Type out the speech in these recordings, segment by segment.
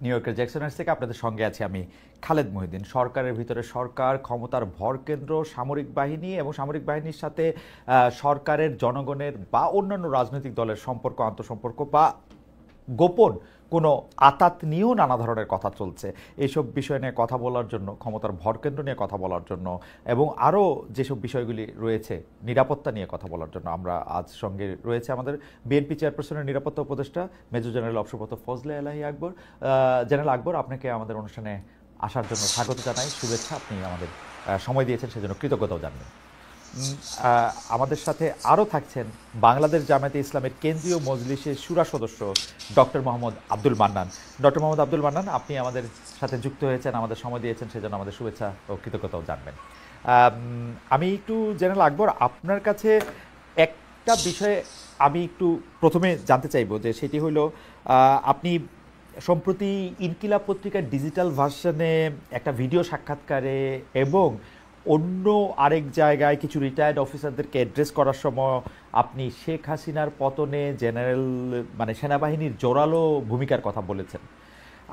New ইয়র্কের জ্যাকসনহাইটস থেকে আপনাদের সঙ্গে আছি আমি খালেদ মহিউদ্দিন। সরকারের ভিতরে সরকার, ক্ষমতার ভরকেন্দ্র সামরিক বাহিনী এবং সামরিক বাহিনীর সাথে সরকারের, জনগণের বা অন্যান্য রাজনৈতিক দলের সম্পর্ক, আন্তঃসম্পর্ক বা গোপন কোনো আতাত নিয়েও নানা ধরনের কথা চলছে। এইসব বিষয় নিয়ে কথা বলার জন্য, ক্ষমতার ভরকেন্দ্র নিয়ে কথা বলার জন্য এবং আরও যেসব বিষয়গুলি রয়েছে নিরাপত্তা নিয়ে কথা বলার জন্য আমরা আজ সঙ্গে রয়েছে আমাদের বিএনপি চেয়ারপারসনের নিরাপত্তা উপদেষ্টা মেজর জেনারেল অবসরপ্রাপ্ত ফজলে এলাহি আকবর। জেনারেল আকবর, আপনাকে আমাদের অনুষ্ঠানে আসার জন্য স্বাগত জানাই, শুভেচ্ছা। আপনি আমাদের সময় দিয়েছেন, সেজন্য কৃতজ্ঞতাও জানাবেন। আমাদের সাথে আরও থাকছেন বাংলাদেশ জামায়াতে ইসলামের কেন্দ্রীয় মজলিসের শুরা সদস্য ডক্টর মোহাম্মদ আব্দুল মান্নান। ডক্টর মোহাম্মদ আব্দুল মান্নান, আপনি আমাদের সাথে যুক্ত হয়েছেন, আমাদের সময় দিয়েছেন, সেজন্য আমাদের শুভেচ্ছা ও কৃতজ্ঞতাও জানবেন। আমি একটু জেনারেল আকবর, আপনার কাছে একটা বিষয়ে আমি একটু প্রথমে জানতে চাইব, যে সেটি হলো আপনি সম্প্রতি ইনকিলাব পত্রিকার ডিজিটাল ভার্সনে একটা ভিডিও সাক্ষাৎকারে এবং অন্য আরেক জায়গায় কিছু রিটায়ার্ড অফিসারদেরকে অ্যাড্রেস করার সময় আপনি শেখ হাসিনার পতনে জেনারেল সেনাবাহিনীর জোরালো ভূমিকার কথা বলেছেন।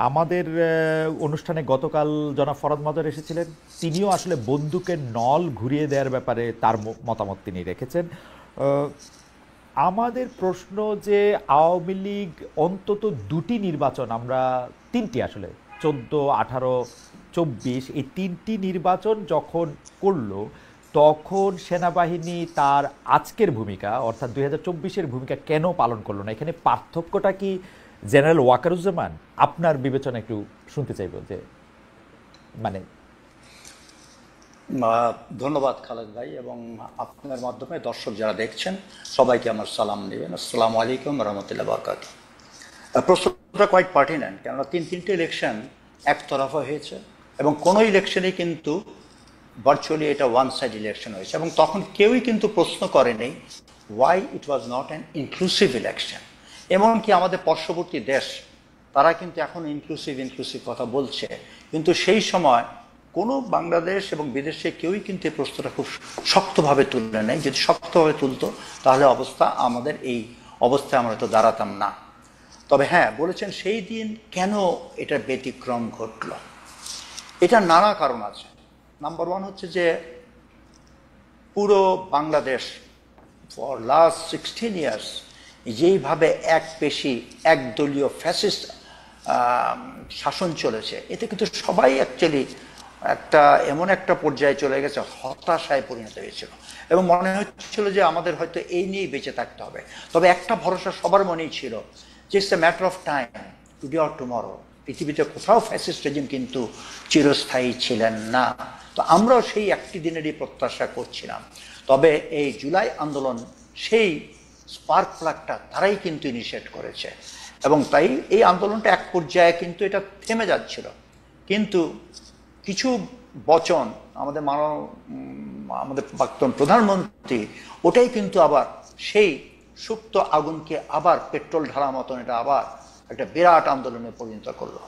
আমাদের অনুষ্ঠানে গতকাল জনাব ফরাদ মাদার এসেছিলেন, তিনিও আসলে বন্দুকের নল ঘুরিয়ে দেওয়ার ব্যাপারে তার মতামত তিনি রেখেছেন। আমাদের প্রশ্ন যে আওয়ামী লীগ অন্তত দুটি নির্বাচন, আমরা তিনটি আসলে 14, 18, 24, এই তিনটি নির্বাচন যখন করলো, তখন সেনাবাহিনী তার আজকের ভূমিকা অর্থাৎ 2024-এর ভূমিকা কেন পালন করলো না? এখানে পার্থক্যটা কি জেনারেল ওয়াকারুজ্জামান? আপনার বিবেচনা একটু শুনতে চাইব, যে মানে। ধন্যবাদ খালেদ ভাই, এবং আপনার মাধ্যমে দর্শক যারা দেখছেন সবাইকে আমার সালাম নেবেন। আসসালামু আলাইকুম রহমতুল্লাহ বরকাত। প্রশ্নটা কোয়াইট পার্টিনেন্ট, কেননা তিনটে ইলেকশন একতরফা হয়েছে এবং কোনো ইলেকশনে কিন্তু ভার্চুয়ালি এটা ওয়ান সাইড ইলেকশন হয়েছে, এবং তখন কেউই কিন্তু প্রশ্ন করেনি why it was not an inclusive election. এমনকি আমাদের পার্শ্ববর্তী দেশ তারা কিন্তু এখন ইনক্লুসিভ কথা বলছে, কিন্তু সেই সময় কোনো বাংলাদেশ এবং বিদেশে কেউই কিন্তু এই প্রশ্নটা খুব শক্তভাবে তুলে নেয়। যদি শক্তভাবে তুলতো তাহলে আমাদের এই অবস্থায় আমরা তো দাঁড়াতাম না। তবে হ্যাঁ, বলেছেন সেই দিন কেন এটার ব্যতিক্রম ঘটল, এটা নানা কারণ আছে। নাম্বার ওয়ান হচ্ছে যে পুরো বাংলাদেশ ফর লাস্ট 16 ইয়ার্স যেইভাবে একদলীয় ফ্যাসিস্ট শাসন চলেছে, এতে কিন্তু সবাই অ্যাকচুয়ালি এমন একটা পর্যায়ে চলে গেছে, হতাশায় পরিণত হয়েছিল এবং মনে হচ্ছিল যে আমাদের হয়তো এই নিয়েই বেঁচে থাকতে হবে। তবে একটা ভরসা সবার মনেই ছিল যে it's a matter of time, today or tomorrow. পৃথিবীতে কোথাও ফ্যাসিস্ট রেজিম কিন্তু চিরস্থায়ী ছিলেন না। তো আমরাও সেই একটি দিনেরই প্রত্যাশা করছিলাম। তবে এই জুলাই আন্দোলন সেই স্পার্ক প্লাগটা তারাই কিন্তু ইনিশিয়েট করেছে, এবং তাই এই আন্দোলনটা এক পর্যায়ে কিন্তু এটা থেমে যাচ্ছিল। কিন্তু কিছু বচন আমাদের প্রাক্তন প্রধানমন্ত্রী ওটাই কিন্তু আবার সেই সুপ্ত আগুনকে আবার পেট্রোল ঢালা মতন এটা আবার একটা বিরাট আন্দোলনে পরিণত করলো।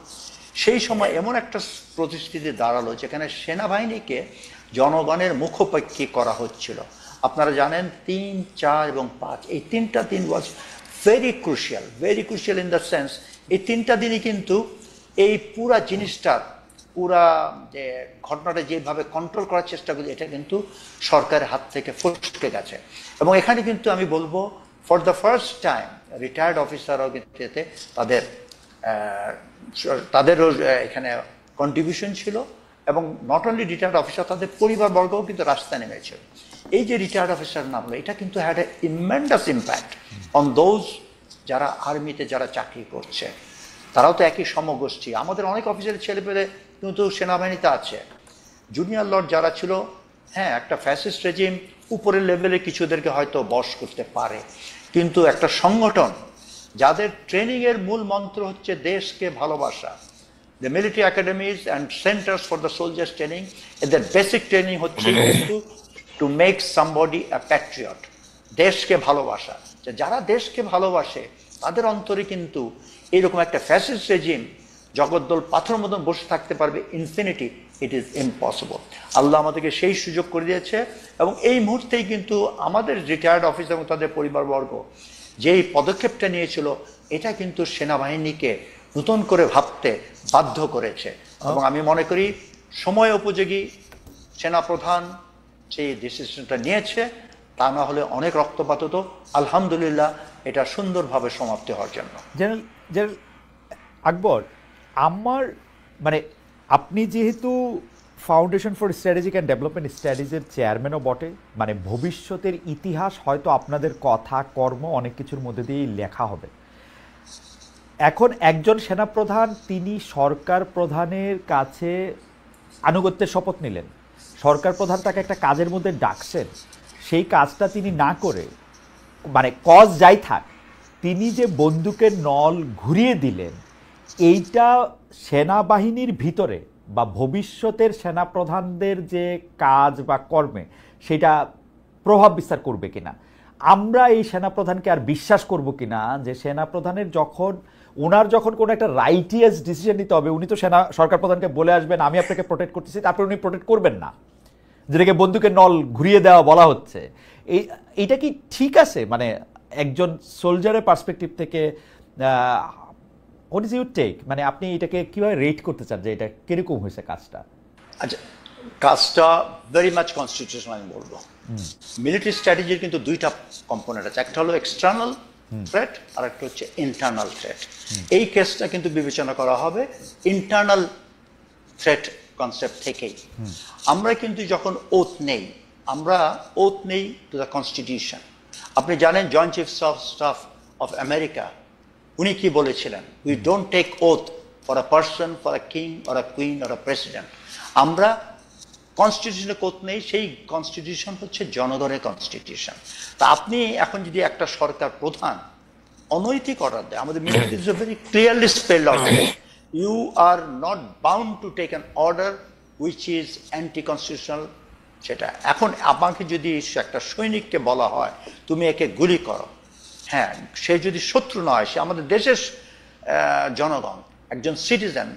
সেই সময় এমন একটা পরিস্থিতি দাঁড়ালো যেখানে সেনাবাহিনীকে জনগণের মুখোপাক্ষী করা হচ্ছিল। আপনারা জানেন 3, 4 এবং 5, এই তিনটা দিন was very crucial in the sense, এই তিনটা দিনই কিন্তু এই পুরা জিনিসটার যে ঘটনাটা যেভাবে কন্ট্রোল করার চেষ্টা করি, এটা কিন্তু সরকারের হাত থেকে ফসকে গেছে। এবং এখানে কিন্তু আমি বলবো for the first time retired অফিসাররাও কিন্তু এতে তাদেরও এখানে কন্ট্রিবিউশন ছিল, এবং নট অনলি রিটায়ার্ড অফিসার, তাদের পরিবারবর্গও কিন্তু রাস্তায় নেমেছিল। এই যে রিটায়ার্ড অফিসার নামলো, এটা কিন্তু had a tremendous impact on those যারা আর্মিতে যারা চাকরি করছে। তারাও তো একই সমগোষ্ঠী। আমাদের অনেক অফিসারের ছেলেপেলে কিন্তু সেনাবাহিনীতে আছে। জুনিয়র লর্ড যারা ছিল, হ্যাঁ, একটা ফ্যাসিস্ট রেজিম উপরের লেভেলে কিছুদেরকে হয়তো বশ করতে পারে, কিন্তু একটা সংগঠন যাদের ট্রেনিংয়ের মূল মন্ত্র হচ্ছে দেশকে ভালোবাসা, the military academies and centers for the soldiers training, এদের বেসিক ট্রেনিং হচ্ছে কিন্তু to make somebody a patriot, দেশকে ভালোবাসা। যারা দেশকে ভালোবাসে তাদের অন্তরে কিন্তু এইরকম একটা ফ্যাসিস্ট রেজিম জগদ্দল পাথর মতন বসে থাকতে পারবে ইনফিনিটি, ইট ইজ ইম্পসিবল। আল্লাহ আমাদেরকে সেই সুযোগ করে দিয়েছে, এবং এই মুহূর্তেই কিন্তু আমাদের রিটায়ার্ড অফিসার এবং তাদের পরিবারবর্গ যেই পদক্ষেপটা নিয়েছিল, এটা কিন্তু সেনাবাহিনীকে নতুন করে ভাবতে বাধ্য করেছে। এবং আমি মনে করি সময় উপযোগী সেনাপ্রধান যে ডিসিশনটা নিয়েছে, তা না হলে অনেক রক্তপাত হতো। আলহামদুলিল্লাহ এটা সুন্দরভাবে সমাপ্তি হওয়ার জন্য। জেনারেল আকবর, আমার মানে আপনি যেহেতু foundation for strategic and development স্টাডিজের চেয়ারম্যানও বটে, মানে ভবিষ্যতের ইতিহাস হয়তো আপনাদের কথা কর্ম অনেক কিছুর মধ্যে দিয়েই লেখা হবে। এখন একজন সেনাপ্রধান তিনি সরকার প্রধানের কাছে আনুগত্যের শপথ নিলেন, সরকার প্রধান তাকে একটা কাজের মধ্যে ডাকছেন, সেই কাজটা তিনি না করে, মানে কজ যাই থাক, তিনি যে বন্দুকের নল ঘুরিয়ে দিলেন, এইটা সেনাবাহিনীর ভিতরে বা ভবিষ্যতের সেনাপ্রধানদের যে কাজ বা কর্মে সেটা প্রভাব বিস্তার করবে কিনা, আমরা এই সেনাপ্রধানকে আর বিশ্বাস করব কিনা যে সেনাপ্রধানের ওনার যখন কোনো একটা রাইটিয়াস ডিসিশন নিতে হবে, উনি তো সরকার প্রধানকে বলে আসবেন আমি আপনাকে প্রোটেক্ট করতেছি, তারপরে উনি প্রোটেক্ট করবেন না, যেটাকে বন্দুকের নল ঘুরিয়ে দেওয়া বলা হচ্ছে। এইটা কি ঠিক আছে? মানে একজন সোলজারের পার্সপেক্টিভ থেকে হোয়াট ইজ ইউর টেক, মানে আপনি এটাকে কিভাবে রেট করতে চান যে এটা কিরকম হয়েছে কাজটা? আচ্ছা, কাজটা ভেরি মাচ কনস্টিটিউশনাল আমি বলবো। মিলিটারি স্ট্র্যাটেজির কিন্তু দুইটা কম্পোনেন্ট আছে, একটা হলো এক্সটার্নাল থ্রেট আর একটা হচ্ছে ইন্টারনাল থ্রেট। এই কেসটা কিন্তু বিবেচনা করা হবে ইন্টারনাল থ্রেট কনসেপ্ট থেকেই। আমরা কিন্তু যখন ওথ নেই, আমরা ওথ নেই টু দ্য কনস্টিটিউশন। আপনি জানেন joint chiefs of staff of America উনি কি বলেছিলেন, we don't take oath for a person, for a king or a queen or a president. আমরা কনস্টিটিউশনে কোথ নেই, সেই কনস্টিটিউশন হচ্ছে জনগণের কনস্টিটিউশন। তা আপনি এখন যদি একটা সরকার প্রধান অনৈতিক অর্ডার দেয়, আমাদের military is very clearly spelled out, you are not bound to take an order which is anti constitutional. সেটা এখন আমাকে যদি একটা সৈনিককে বলা হয় তুমি একে গুলি করো, হ্যাঁ, সে যদি শত্রু নয়, সে আমাদের দেশের জনগণ, একজন সিটিজেন,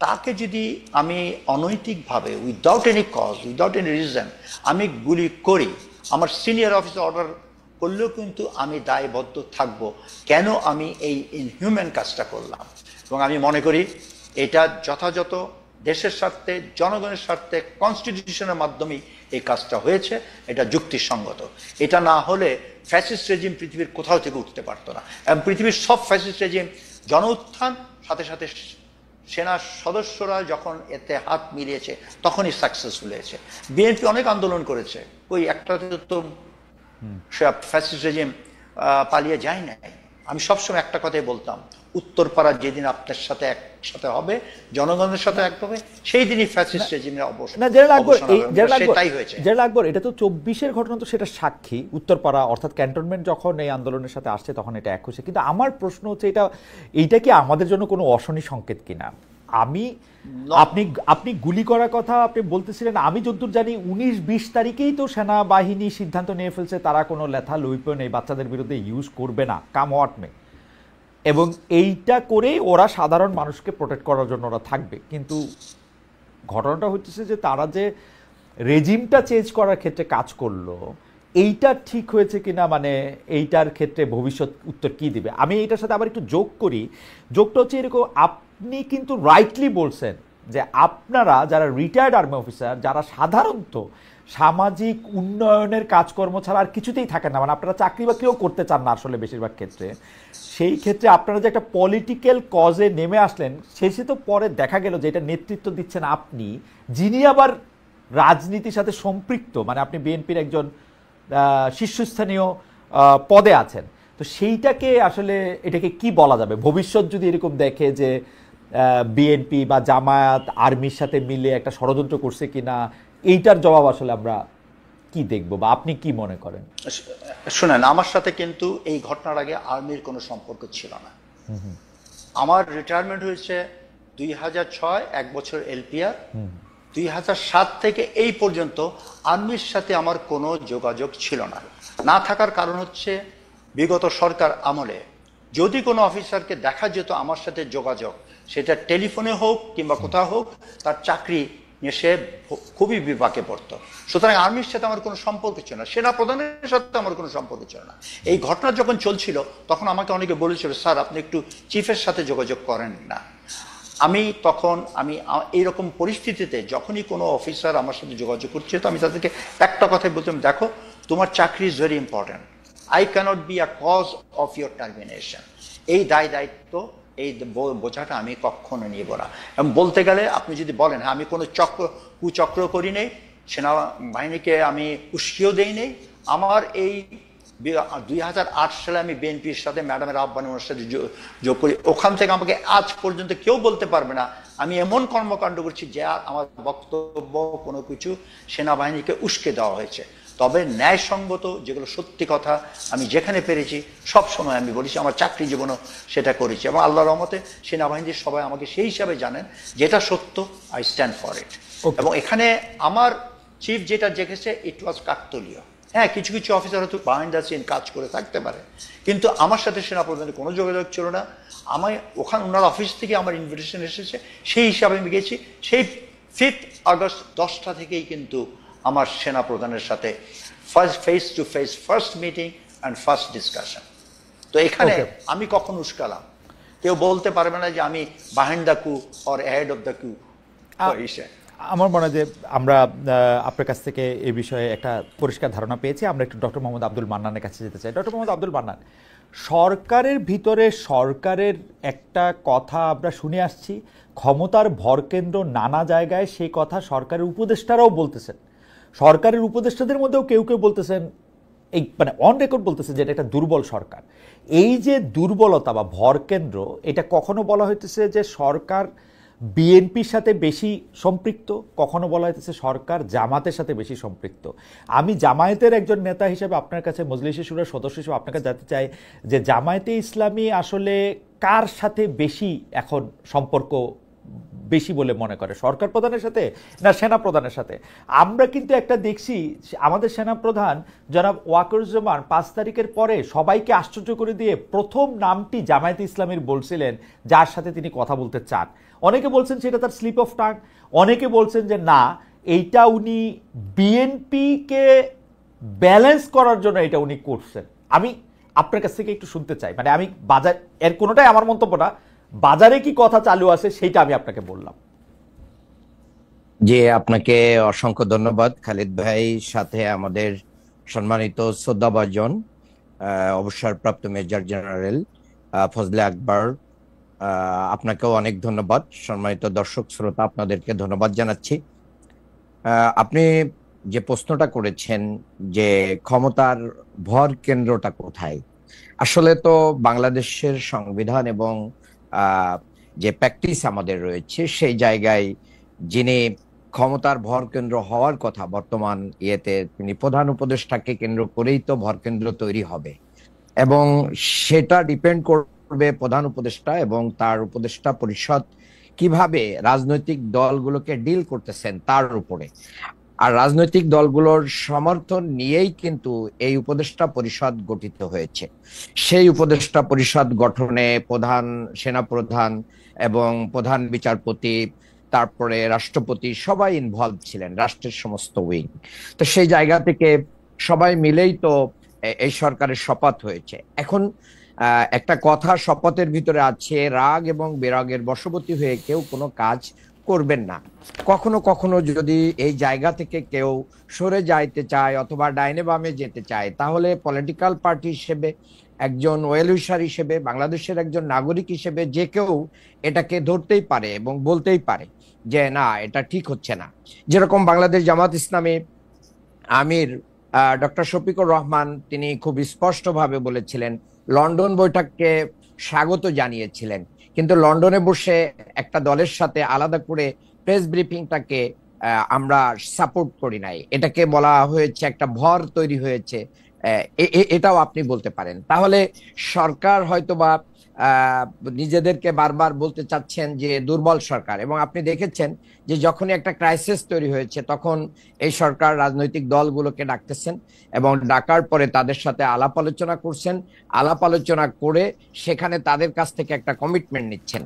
তাকে যদি আমি অনৈতিকভাবে without any cause, without any reason আমি গুলি করি, আমার সিনিয়র অফিসার অর্ডার করলেও কিন্তু আমি দায়বদ্ধ থাকব, কেন আমি এই ইনহিউম্যান কাজটা করলাম। এবং আমি মনে করি এটা যথাযথ দেশের স্বার্থে, জনগণের স্বার্থে কনস্টিটিউশনের মাধ্যমেই এই কাজটা হয়েছে, এটা যুক্তিসঙ্গত। এটা না হলে ফ্যাসিস্ট রেজিম পৃথিবীর কোথাও থেকে উঠতে পারতো না। এবং পৃথিবীর সব ফ্যাসিস্ট রেজিম জন উত্থান সাথে সাথে সেনা সদস্যরা যখন এতে হাত মিলিয়েছে তখনই সাকসেসফুল হয়েছে। বিএনপি অনেক আন্দোলন করেছে, ওই একটা তো ফ্যাসিস্ট রেজিম পালিয়ে যায় নাই। আমি সবসময় একটা কথাই বলতাম, উত্তরপাড়া যেদিন আপনার সাথে একসাথে হবে, জনগণের সাথে এক হবে, সেই দিনই ফ্যাসিস্ট রেজিমের অবসান। সেটাই হয়েছে। জেনারেল আকবর, এটা তো 24-এর ঘটনা, তো সেটা সাক্ষী। উত্তরপাড়া অর্থাৎ ক্যান্টনমেন্ট যখন এই আন্দোলনের সাথে আসছে তখন এটা এক হয়েছে। কিন্তু আমার প্রশ্ন হচ্ছে এইটা কি আমাদের জন্য কোনো অশনি সংকেত কিনা? আপনি গুলি করার কথা আপনি বলতেছিলেন, আমি যতদূর জানি 19-20 তারিখেই তো সেনাবাহিনী সিদ্ধান্ত নিয়ে ফেলছে তারা কোনো লেথাল ওয়েপন এই বাচ্চাদের বিরুদ্ধে ইউজ করবে না, কাম হোয়াট মে। এবং এইটা করেই ওরা সাধারণ মানুষকে প্রোটেক্ট করার জন্য ওরা থাকবে। কিন্তু ঘটনাটা হচ্ছে যে তারা যে রেজিমটা চেঞ্জ করার ক্ষেত্রে কাজ করলো, এইটা ঠিক হয়েছে কিনা, মানে এইটার ক্ষেত্রে ভবিষ্যৎ উত্তর কি দিবে? আমি এইটার সাথে আবার একটু যোগ করি। যোগটা হচ্ছে এরকম, আপনি কিন্তু রাইটলি বলছেন যে আপনারা যারা রিটায়ার্ড আর্মি অফিসার, যারা সাধারণত সামাজিক উন্নয়নের কাজকর্ম ছাড়া আর কিছুতেই থাকেন না, মানে আপনারা চাকরি বাকরিও করতে চান না আসলে বেশিরভাগ ক্ষেত্রে, সেই ক্ষেত্রে আপনারা যে একটা পলিটিক্যাল কজে নেমে আসলেন, শেষে তো পরে দেখা গেল যে এটা নেতৃত্ব দিচ্ছেন আপনি, যিনি আবার রাজনীতির সাথে সম্পৃক্ত, মানে আপনি বিএনপির একজন শীর্ষস্থানীয় পদে আছেন। তো সেইটাকে আসলে এটাকে কি বলা যাবে? ভবিষ্যৎ যদি এরকম দেখে যে বিএনপি বা জামায়াত আর্মির সাথে মিলে একটা ষড়যন্ত্র করছে কিনা, এইটার জবাব আসলে আমরা কি দেখব বা আপনি কি মনে করেন? শুনেন, আমার সাথে কিন্তু এই ঘটনার আগে আর্মির কোনো সম্পর্ক ছিল না। আমার রিটায়ারমেন্ট হয়েছে 2006, 1 বছর এলপিআর। 2007 থেকে এই পর্যন্ত আর্মির সাথে আমার কোনো যোগাযোগ ছিল না। না থাকার কারণ হচ্ছে বিগত সরকার আমলে যদি কোনো অফিসারকে দেখা যেত আমার সাথে যোগাযোগ, সেটা টেলিফোনে হোক কিংবা কোথাও হোক, তার চাকরি নিয়ে সে খুবই বিপাকে পড়তো। সুতরাং আর্মির সাথে আমার কোনো সম্পর্ক ছিল না, সেনা প্রধানের সাথে আমার কোনো সম্পর্ক ছিল না। এই ঘটনা যখন চলছিল তখন আমাকে অনেকে বলেছিল, স্যার আপনি একটু চিফের সাথে যোগাযোগ করেন না। আমি এইরকম পরিস্থিতিতে যখনই কোনো অফিসার আমার সাথে যোগাযোগ করছে, তো আমি তাদেরকে একটা কথাই বলতাম, দেখো তোমার চাকরি is very important, I cannot be a cause of your termination. এই দায়িত্ব, এই বোঝাটা আমি কখনো নিব না। এবং বলতে গেলে আপনি যদি বলেন, হ্যাঁ আমি কোনো কুচক্র করি নেই, সেনাবাহিনীকে আমি উস্কিয়েও দেই নেই। আমার এই 2008 সালে আমি বিএনপির সাথে ম্যাডামের আহ্বানে ওনার সাথে যোগ করি, ওখান থেকে আমাকে আজ পর্যন্ত কেউ বলতে পারবে না আমি এমন কর্মকাণ্ড করছি যে আমার বক্তব্য কোনো কিছু সেনাবাহিনীকে উস্কে দেওয়া হয়েছে। তবে ন্যায়সঙ্গত যেগুলো সত্যি কথা আমি যেখানে পেরেছি সব সময় আমি বলেছি, আমার চাকরি জীবনও সেটা করেছি, এবং আল্লাহর রহমতে সেনাবাহিনীর সবাই আমাকে সেই হিসাবে জানেন, যেটা সত্য আই স্ট্যান্ড ফর ইট। এবং এখানে আমার চিফ যেটা দেখেছে ইট ওয়াজ কাকতলীয়। হ্যাঁ, কিছু কিছু অফিসার হয়তো বিহাইন্ড দ্য সিন কাজ করে থাকতে পারে, কিন্তু আমার সাথে সেনাপ্রধানের কোনো যোগাযোগ ছিল না। আমি ওখানে ওনার অফিস থেকে আমার ইনভিটেশন এসেছে, সেই হিসাবে আমি গেছি। সেই 5 আগস্ট 10টা থেকেই কিন্তু আমার সেনাপ্রধানের সাথে face to face first meeting and first discussion. তো এখানে আমি কখন উস্কালাম, কেউ বলতে পারবে না যে আমি বিহাইন্ড দ্য কু অর হেড অফ দ্য কু। আমার মনে হয় যে আমরা আপনার কাছ থেকে এই বিষয়ে একটা পরিষ্কার ধারণা পেয়েছি। আমরা একটু ডক্টর মোহাম্মদ আব্দুল মান্নানের কাছে যেতে চাই। ডক্টর মোহাম্মদ আব্দুল মান্নান, সরকারের ভিতরে সরকারের একটা কথা আমরা শুনে আসছি, ক্ষমতার ভরকেন্দ্র নানা জায়গায়, সেই কথা সরকারের উপদেষ্টারাও বলতেছেন। সরকারের উপদেষ্টাদের মধ্যেও কেউ কেউ বলতেছেন, এই মানে অন রেকর্ড বলতেছেন যে এটা একটা দুর্বল সরকার। এই যে দুর্বলতা বা ভরকেন্দ্র, এটা কখনো বলা হইতেছে যে সরকার বিএনপির সাথে বেশি সম্পৃক্ত, কখনো বলা হইতেছে সরকার জামাতের সাথে বেশি সম্পৃক্ত। আমি জামায়াতের একজন নেতা হিসেবে আপনার কাছে, মজলিসে শুরার সদস্য হিসেবে আপনার কাছে জানতে চাই যে জামায়াতে ইসলামী আসলে কার সাথে বেশি এখন সম্পর্ক বেশি বলে মনে করে, সরকার প্রধানের সাথে না সেনা প্রধানের সাথে? আমরা কিন্তু একটা দেখছি, আমাদের সেনা প্রধান জনাব ওয়াকারুজ্জামান 5 তারিখের পরে সবাইকে আশ্চর্য করে দিয়ে প্রথম নামটি জামায়াতে ইসলামীর বলছিলেন, যার সাথে তিনি কথা বলতে চান। অনেকে বলছেন সেটা তার স্লিপ অফ টাং, অনেকে বলছেন যে না, এইটা উনি বিএনপিকে ব্যালেন্স করার জন্য এটা উনি করছেন। আমি আপনার কাছ থেকে একটু শুনতে চাই, মানে আমি বাজার এর কোনোটাই আমার মন্তব্য না, বাজারে কি কথা চালু আছে সেইটা আমি আপনাকে বললাম। জি, আপনাকে অসংখ্য ধন্যবাদ খালিদ ভাই, সাথে আমাদের সম্মানিত শ্রদ্ধাভাজন অবসরপ্রাপ্ত মেজর জেনারেল ফজলে আকবর, আপনাকেও অনেক ধন্যবাদ। সম্মানিত দর্শক শ্রোতা, আপনাদেরকে ধন্যবাদ জানাচ্ছি। আপনি যে প্রশ্নটা করেছেন যে ক্ষমতার ভর কেন্দ্রটা কোথায়, আসলে তো বাংলাদেশের সংবিধান এবং যে প্র্যাকটিস আমাদের রয়েছে সেই জায়গায় যিনি ক্ষমতার ভর কেন্দ্র হওয়ার কথা বর্তমান ইয়েতে, তিনি প্রধান উপদেষ্টাকে কেন্দ্র করেই তো ভর কেন্দ্র তৈরি হবে, এবং সেটা ডিপেন্ড করবে প্রধান উপদেষ্টা এবং তার উপদেষ্টা পরিষদ কিভাবে রাজনৈতিক দলগুলোকে ডিল করতেছেন তার উপরে। আর রাজনৈতিক দলগুলোর সমর্থন নিয়েই কিন্তু এই উপদেষ্টা পরিষদ গঠিত হয়েছে। সেই উপদেষ্টা পরিষদ গঠনে প্রধান সেনাপ্রধান এবং প্রধান বিচারপতি, তারপরে রাষ্ট্রপতি সবাই ইনভলভ ছিলেন, রাষ্ট্রের সমস্ত উইং। তো সেই জায়গা থেকে সবাই মিলেই তো এই সরকারের শপথ হয়েছে। এখন একটা কথা শপথের ভিতরে আছে, রাগ এবং বিরাগের বশবর্তী হয়ে কেউ কোনো কাজ করবেন না। কখনো কখনো যদি এই জায়গা থেকে কেউ সরে যাইতে চায় অথবা ডাইনে বামে যেতে চায়, তাহলে পলিটিক্যাল পার্টি হিসেবে, একজন ওয়েল উইশার হিসেবে, বাংলাদেশের একজন নাগরিক হিসেবে যে কেউ এটাকে ধরতেই পারে এবং বলতেই পারে যে না, এটা ঠিক হচ্ছে না। যেরকম বাংলাদেশ জামাত ইসলামী আমির ডক্টর শফিকুর রহমান, তিনি খুব স্পষ্টভাবে বলেছিলেন, লন্ডন বৈঠককে স্বাগত জানিয়েছিলেন, কিন্তু লন্ডনে বসে একটা দলের সাথে আলাদা করে প্রেস ব্রিফিংটাকে আমরা সাপোর্ট করি নাই। এটাকে বলা হয়েছে একটা ভর তৈরি হয়েছে, এটাও আপনি বলতে পারেন। তাহলে সরকার হয়তোবা নিজেদেরকে বারবার বলতে চাচ্ছেন যে দুর্বল সরকার, এবং আপনি দেখেছেন যে যখনই একটা ক্রাইসিস তৈরি হয়েছে তখন এই সরকার রাজনৈতিক দলগুলোকে ডাকতেছেন এবং ডাকার পরে তাদের সাথে আলাপ আলোচনা করছেন, আলাপ আলোচনা করে সেখানে তাদের কাছ থেকে একটা কমিটমেন্ট নিচ্ছেন।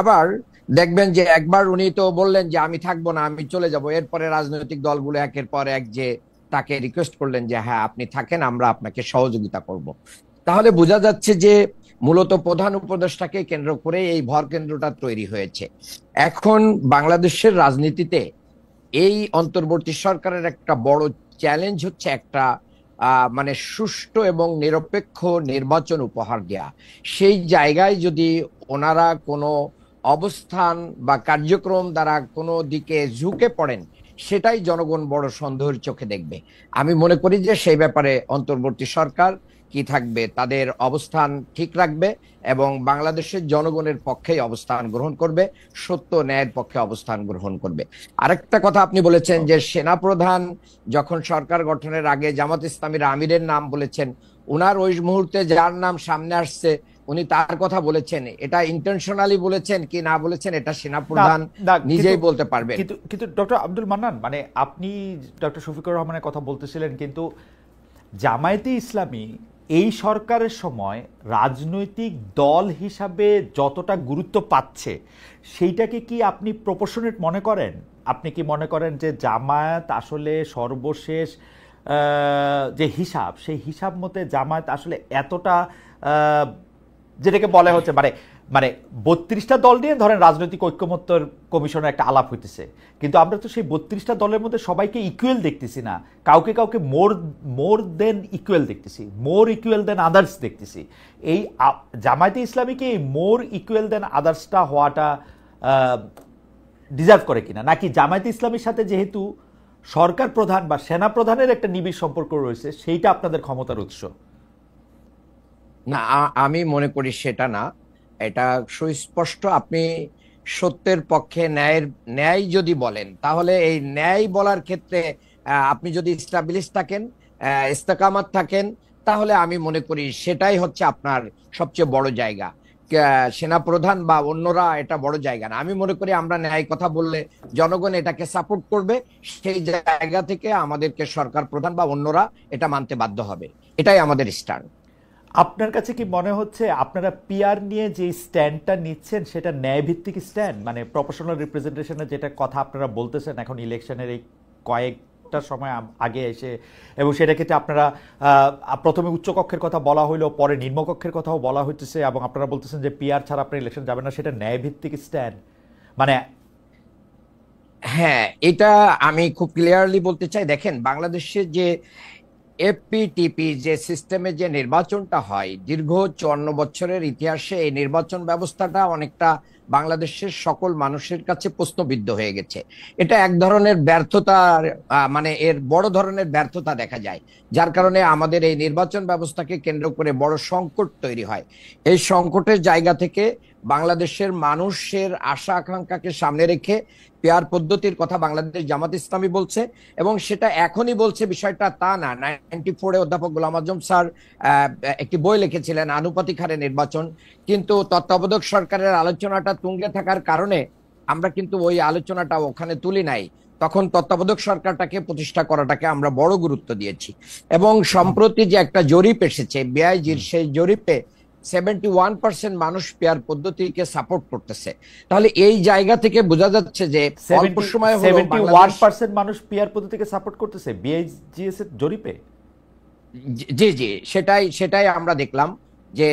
আবার দেখবেন যে একবার উনি তো বললেন যে আমি থাকবো না, আমি চলে যাব, এরপরে রাজনৈতিক দলগুলো একের পর এক যে তাকে রিকোয়েস্ট করলেন যে হ্যাঁ আপনি থাকেন, আমরা আপনাকে সহযোগিতা করব। তাহলে বোঝা যাচ্ছে যে মূলত প্রধান উপদেষ্টাকে কেন্দ্র করে এই ভর কেন্দ্রটা তৈরি হয়েছে। এখন বাংলাদেশের রাজনীতিতে এই অন্তর্বর্তী সরকারের একটা বড় চ্যালেঞ্জ হচ্ছে একটা মানে সুষ্ঠু এবং নিরপেক্ষ নির্বাচন উপহার দেয়া। সেই জায়গায় যদি ওনারা কোনো অবস্থান বা কার্যক্রম দ্বারা কোনো দিকে ঝুঁকে পড়েন, সেটাই জনগণ বড় সন্দেহের চোখে দেখবে। আমি মনে করি যে সেই ব্যাপারে অন্তর্বর্তী সরকার কি থাকবে, তাদের অবস্থান ঠিক রাখবে এবং বাংলাদেশের জনগণের পক্ষেই অবস্থান গ্রহণ করবে, সত্য ন্যায়ের পক্ষে অবস্থান গ্রহণ করবে। আরেকটা কথা আপনি বলেছেন যে সেনাপ্রধান যখন সরকার গঠনের আগে জামাত ইসলামীর আমিরের নাম বলেছেন, উনার ওই মুহূর্তে যার নাম সামনে আসছে উনি তার কথা বলেছেন, এটা ইন্টেনশনালি বলেছেন কি না বলেছেন এটা সেনাপ্রধান নিজেই বলতে পারবেন। কিন্তু ডক্টর আব্দুল মান্নান, মানে আপনি ডক্টর শফিকুর রহমানের কথা বলতেছিলেন, কিন্তু জামায়াতে ইসলামী এই সরকারের সময় রাজনৈতিক দল হিসাবে যতটা গুরুত্ব পাচ্ছে সেইটাকে কি আপনি প্রপোর্শনেট মনে করেন? আপনি কি মনে করেন যে জামায়াত আসলে সর্বশেষ যে হিসাব, সেই হিসাব মতে জামায়াত আসলে এতটা যেটাকে বলা হচ্ছে মানে মানে 32টা দল নিয়ে ধরেন রাজনৈতিক ঐক্যমত্যর কমিশনের একটা আলাপ হইতেছে, কিন্তু আমরা তো সেই 32টা দলের মধ্যে সবাইকে ইকুয়াল দেখতেছি না, কাউকে কাউকে মোর দেন ইকুয়াল দেখতেছি, মোর ইকুয়াল দেন আদার্স দেখতেছি। এই জামায়াতে ইসলামীকে এই মোর ইকুয়াল দেন আদার্সটা হওয়াটা ডিজার্ভ করে কিনা, নাকি জামায়াতে ইসলামীর সাথে যেহেতু সরকার প্রধান বা সেনা প্রধানের একটা নিবিড় সম্পর্ক রয়েছে সেইটা আপনাদের ক্ষমতার উৎস? না, আমি মনে করি সেটা না। এটা সুস্পষ্ট। আপনি সত্যের পক্ষে ন্যায় যদি বলেন, তাহলে এই ন্যায় বলার ক্ষেত্রে আপনি যদি স্টাবলিশ থাকেন, ইস্তেকামাত থাকেন, তাহলে আমি মনে করি সেটাই হচ্ছে আপনার সবচেয়ে বড় জায়গা। সেনাপ্রধান বা অন্যরা এটা বড় জায়গা না। আমি মনে করি আমরা ন্যায় কথা বললে জনগণ এটাকে সাপোর্ট করবে, সেই জায়গা থেকে আমাদেরকে সরকার প্রধান বা অন্যরা এটা মানতে বাধ্য হবে। এটাই আমাদের স্ট্যান্ড। আপনার কাছে কি মনে হচ্ছে আপনারা পিআর নিয়ে যে স্ট্যান্ডটা নিচ্ছেন সেটা ন্যায়ভিত্তিক স্ট্যান্ড, মানে প্রপোর্শনাল রিপ্রেজেন্টেশনের যেটা কথা আপনারা বলতেছেন এখন ইলেকশনের এই কয়েকটা সময় আগে এসে, এবং সেটা ক্ষেত্রে আপনারা প্রথমে উচ্চকক্ষের কথা বলা হইলো, পরে নিম্নকক্ষের কথাও বলা হইতেছে, এবং আপনারা বলতেছেন যে পিআর ছাড়া আপনারা ইলেকশন যাবেন না, সেটা ন্যায়ভিত্তিক স্ট্যান্ড মানে? হ্যাঁ, এটা আমি খুব ক্লিয়ারলি বলতে চাই। দেখেন, বাংলাদেশের যে এফপিটিপি যে সিস্টেমে যে নির্বাচনটা হয়, দীর্ঘ 54 বছরের ইতিহাসে এই নির্বাচন ব্যবস্থাটা অনেকটা বাংলাদেশের সকল মানুষের কাছে প্রশ্নবিদ্ধ হয়ে গেছে। এটা এক ধরনের ব্যর্থতার মানে এর বড় ধরনের ব্যর্থতা দেখা যায়, যার কারণে আমাদের এই নির্বাচন ব্যবস্থাকে কেন্দ্র করে বড় সংকট তৈরি হয়। এই সংকটের জায়গা থেকে বাংলাদেশের মানুষের আশা আকাঙ্ক্ষাকে সামনে রেখে পেয়ার পদ্ধতির কথা বাংলাদেশ জামাত ইসলামী বলছে, এবং সেটা এখনই বলছে বিষয়টা তা না। 94-এ অধ্যাপক গোলাম আজম স্যার একটি বই লিখেছিলেন আনুপাতিক হারে নির্বাচন, কিন্তু তত্ত্বাবধায়ক সরকারের আলোচনাটা তুঙ্গে থাকার কারণে আমরা কিন্তু ওই আলোচনাটা ওখানে তুলি নাই। তখন তত্ত্বাবধায়ক সরকারটাকে প্রতিষ্ঠা করাটাকে আমরা বড় গুরুত্ব দিয়েছি। এবং সম্প্রতি যে একটা জরিপ এসেছে বিআইজির, সেই জরিপে 71% মানুষ পেয়ার পদ্ধতিকে সাপোর্ট করতেছে। তাহলে এই জায়গা থেকে বোঝা যাচ্ছে যে অল্প সময় হলো 71% মানুষ পেয়ার পদ্ধতিকে সাপোর্ট করতেছে বিআইজিএস এর জরিপে। জি জি, সেটাই আমরা দেখলাম যে,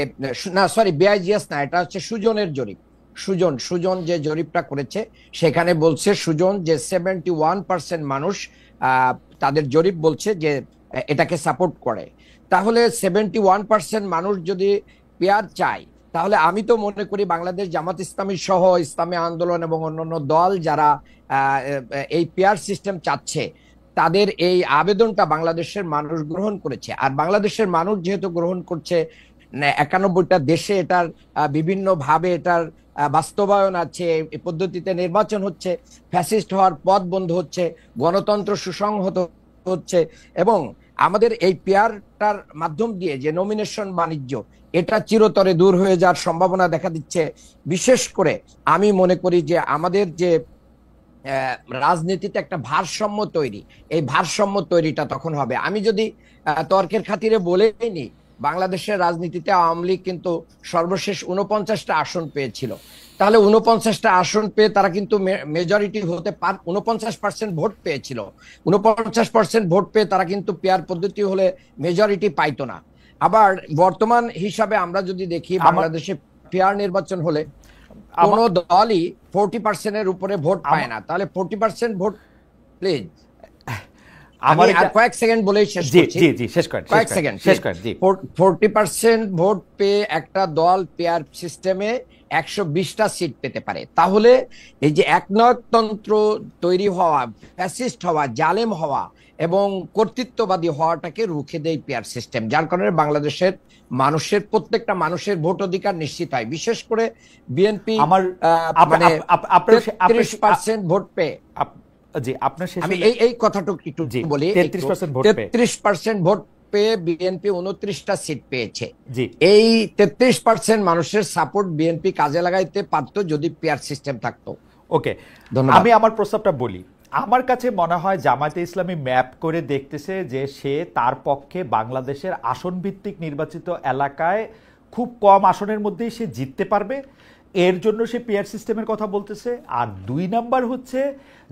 না সরি, বিআইজিএস না, এটা হচ্ছে সুজনের জরিপ। সুজন যে জরিপটা করেছে সেখানে বলছে সুজন যে 71% মানুষ তাদের জরিপ বলছে যে এটাকে সাপোর্ট করে। তাহলে 71% মানুষ যদি পেয়ার চাই, তাহলে আমি তো মনে করি বাংলাদেশ জামাত ইসলামী সহ ইসলামী আন্দোলন এবং অন্যান্য দল যারা এই পেয়ার সিস্টেম চাচ্ছে, তাদের এই আবেদনটা বাংলাদেশের মানুষ গ্রহণ করেছে। আর বাংলাদেশের মানুষ যেহেতু গ্রহণ করছে, 91টা দেশে এটার বিভিন্ন ভাবে এটার বাস্তবায়ন আছে, এই পদ্ধতিতে নির্বাচন হচ্ছে, ফ্যাসিস্ট হওয়ার পথ বন্ধ হচ্ছে, গণতন্ত্র সুসংহত হচ্ছে, এবং আমাদের এই পেয়ারটার মাধ্যম দিয়ে যে নমিনেশন বাণিজ্য, এটা চিরতরে দূর হয়ে যাওয়ার সম্ভাবনা দেখা দিচ্ছে। বিশেষ করে আমি মনে করি যে আমাদের যে রাজনীতিতে একটা ভারসাম্য তৈরি, এই ভারসাম্য তৈরিটা তখন হবে। আমি যদি তর্কের খাতিরে বলেই নি বাংলাদেশের রাজনীতিতে আওয়ামী লীগ কিন্তু সর্বশেষ 49টা আসন পেয়েছিল। তাহলে 49টা আসন পেয়ে তারা কিন্তু মেজরিটি হতে 49% ভোট পেয়েছিল। 49% ভোট পেয়ে তারা কিন্তু পেয়ার পদ্ধতি হলে মেজরিটি পাইতো না। আবার বর্তমান হিসাবে আমরা যদি দেখি, বাংলাদেশে পেয়ার নির্বাচন হলে কোন দলই 40% উপরে ভোট পায় না। তাহলে 40% ভোট, প্লিজ আমার কয়েক সেকেন্ড বলেই শেষ করছি। জি জি শেষ করেন, কয়েক সেকেন্ড শেষ করেন। 40% ভোট পেয়ে একটা দল পেয়ার সিস্টেমে 120টা সিট পেতে পারে। তাহলে এই যে একনায়কতন্ত্র তৈরি হওয়া, ফ্যাসিস্ট হওয়া, জালেম হওয়া এবং কর্তৃত্ববাদী হওয়াটাকে রুখে দেয় পেয়ার সিস্টেম, যার কারণে বাংলাদেশের মানুষের প্রত্যেকটা মানুষের ভোট অধিকার নিশ্চিত হয়। বিশেষ করে বিএনপি আমার মানে 33% ভোট পেয়ে, জি আপনার আমি এই কথাটুকু একটু বলি, 33% ভোট পেয়ে বিএনপি 29টা সিট পেয়েছে। এই 33% মানুষের সাপোর্ট বিএনপি কাজে লাগাইতে পারত যদি পেয়ার সিস্টেম থাকতো। ওকে, আমি আমার প্রস্তাবটা বলি। আমার কাছে মনে হয় জামায়াতে ইসলামী ম্যাপ করে দেখতেছে যে সে তার পক্ষে বাংলাদেশের আসন ভিত্তিক নির্বাচিত এলাকায় খুব কম আসনের মধ্যেই সে জিততে পারবে, এর জন্য সে পেয়ার সিস্টেমের কথা বলতেছে। আর 2 নাম্বার হচ্ছে